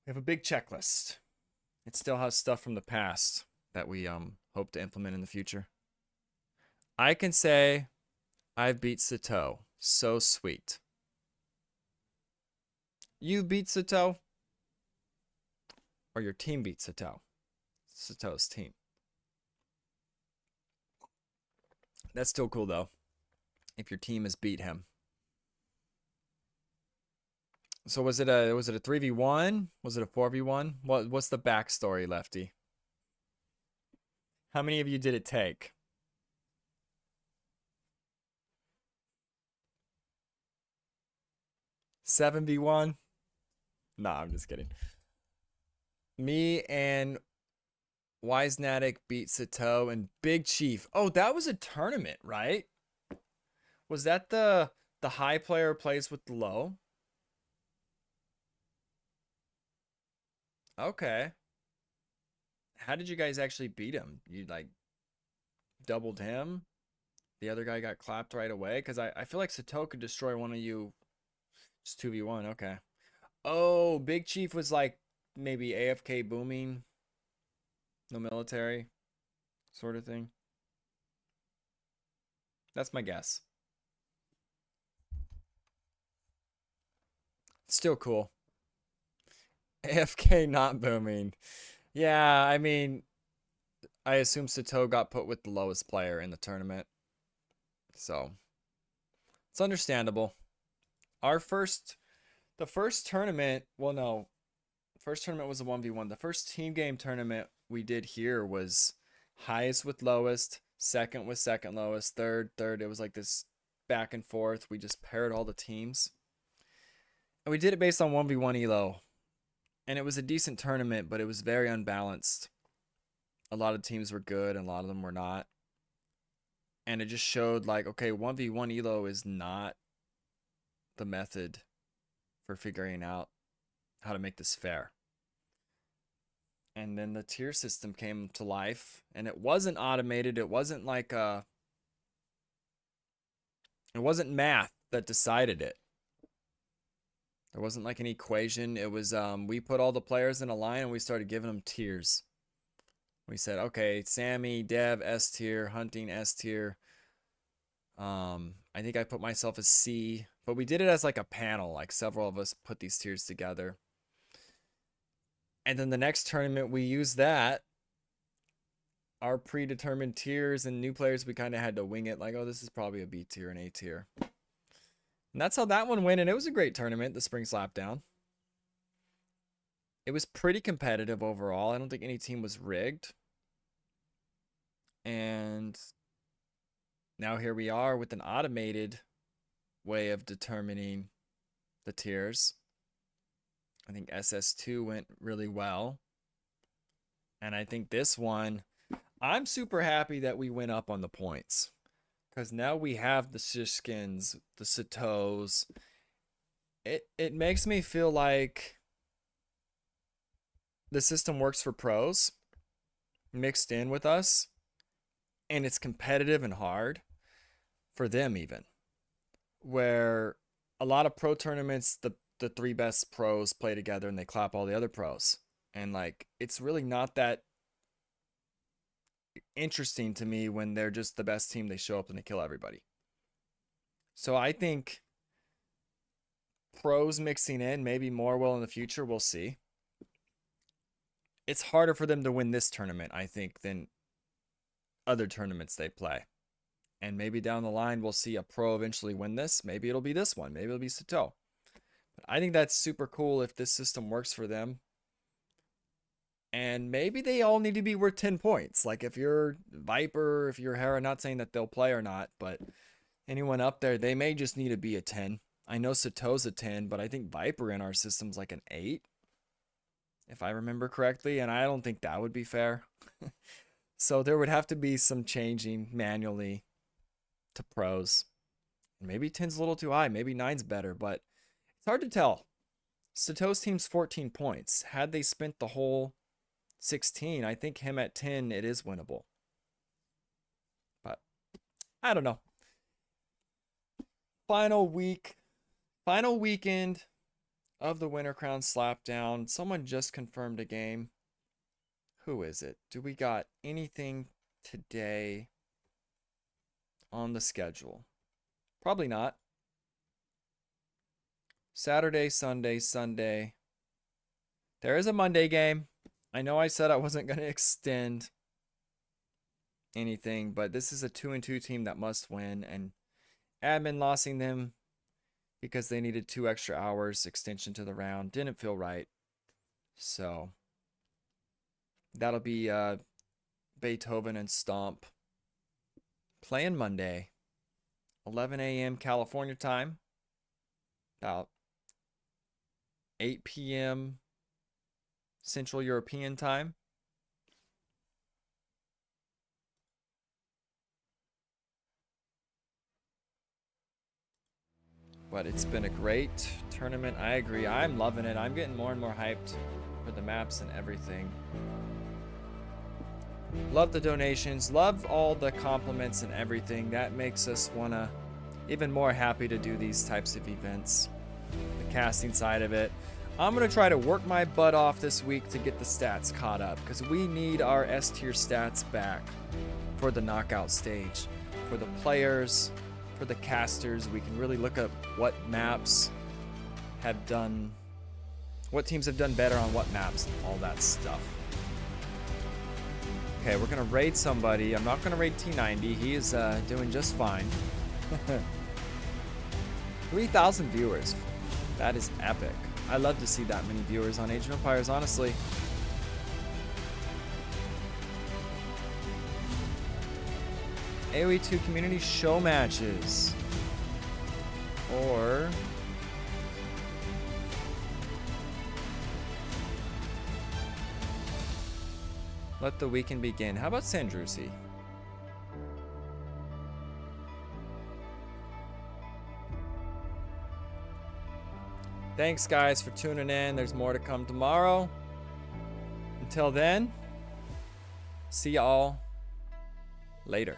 We have a big checklist. It still has stuff from the past that we hope to implement in the future. I can say I've beat Sato. So sweet. You beat Sato? Or your team beat Sato? Sato's team. That's still cool though. If your team has beat him. So was it a 3v1? Was it a 4v1? What's the backstory, Lefty? How many of you did it take? Seven v one? Nah, I'm just kidding. Me and Wisenatic beat Sato and Big Chief. Oh, that was a tournament, right? Was that the high player plays with the low? Okay. How did you guys actually beat him? You like doubled him? The other guy got clapped right away? Because I feel like Sato could destroy one of you. Just 2v1, okay. Oh, Big Chief was like maybe AFK booming. No military sort of thing. That's my guess. Still cool. AFK not booming. Yeah, I mean, I assume Sato got put with the lowest player in the tournament. So, it's understandable. The first tournament, well, no. First tournament was a 1v1. The first team game tournament we did here was highest with lowest, second with second lowest, third. It was like this back and forth. We just paired all the teams. And we did it based on 1v1 elo. And it was a decent tournament, but it was very unbalanced. A lot of teams were good and a lot of them were not. And it just showed like, okay, 1v1 elo is not the method for figuring out how to make this fair. And then the tier system came to life, and it wasn't automated. It wasn't like it wasn't math that decided it. There wasn't like an equation. It was we put all the players in a line and we started giving them tiers. We said, okay, Sammy, Dev, S tier, Hunting, S tier. I think I put myself as C, but we did it as like a panel. Like several of us put these tiers together. And then the next tournament, we used that. Our predetermined tiers and new players, we kind of had to wing it. Like, oh, this is probably a B tier and A tier. And that's how that one went. And it was a great tournament, the Spring Slapdown. It was pretty competitive overall. I don't think any team was rigged. And now here we are with an automated way of determining the tiers. I think SS2 went really well. And I think this one, I'm super happy that we went up on the points. Because now we have the Shishkins, the Satos. It makes me feel like the system works for pros mixed in with us. And it's competitive and hard for them even. Where a lot of pro tournaments, the three best pros play together and they clap all the other pros. And like, it's really not that interesting to me when they're just the best team. They show up and they kill everybody. So I think pros mixing in, maybe more will in the future. We'll see. It's harder for them to win this tournament, I think, than other tournaments they play. And maybe down the line, we'll see a pro eventually win this. Maybe it'll be this one. Maybe it'll be Sato. But I think that's super cool if this system works for them. And maybe they all need to be worth 10 points. Like if you're Viper, if you're Hera, not saying that they'll play or not, but anyone up there, they may just need to be a 10. I know Sato's a 10, but I think Viper in our system's like an 8. If I remember correctly, and I don't think that would be fair. So there would have to be some changing manually to pros. Maybe 10's a little too high, maybe 9's better, but it's hard to tell. Sato's team's 14 points. Had they spent the whole 16, I think him at 10, it is winnable. But I don't know. Final weekend of the Winter Crown Slapdown. Someone just confirmed a game. Who is it? Do we got anything today on the schedule? Probably not. Saturday, Sunday, Sunday. There is a Monday game. I know I said I wasn't going to extend anything, but this is a 2-2 team that must win, and admin losing them because they needed 2 extra hours extension to the round didn't feel right. So that'll be Beethoven and Stomp playing Monday, 11 a.m. California time, about 8 p.m. Central European time. But it's been a great tournament. I agree. I'm loving it. I'm getting more and more hyped for the maps and everything. Love the donations. Love all the compliments and everything. That makes us want to even more happy to do these types of events. The casting side of it. I'm going to try to work my butt off this week to get the stats caught up, because we need our S tier stats back for the knockout stage. For the players, for the casters, we can really look up what maps have done, what teams have done better on what maps, all that stuff. Okay, we're gonna raid somebody. I'm not gonna raid T90. He is doing just fine. 3,000 viewers. That is epic. I love to see that many viewers on Age of Empires, honestly. AoE 2 community show matches. Or let the weekend begin. How about Sandrusi? Thanks, guys, for tuning in. There's more to come tomorrow. Until then, see y'all later.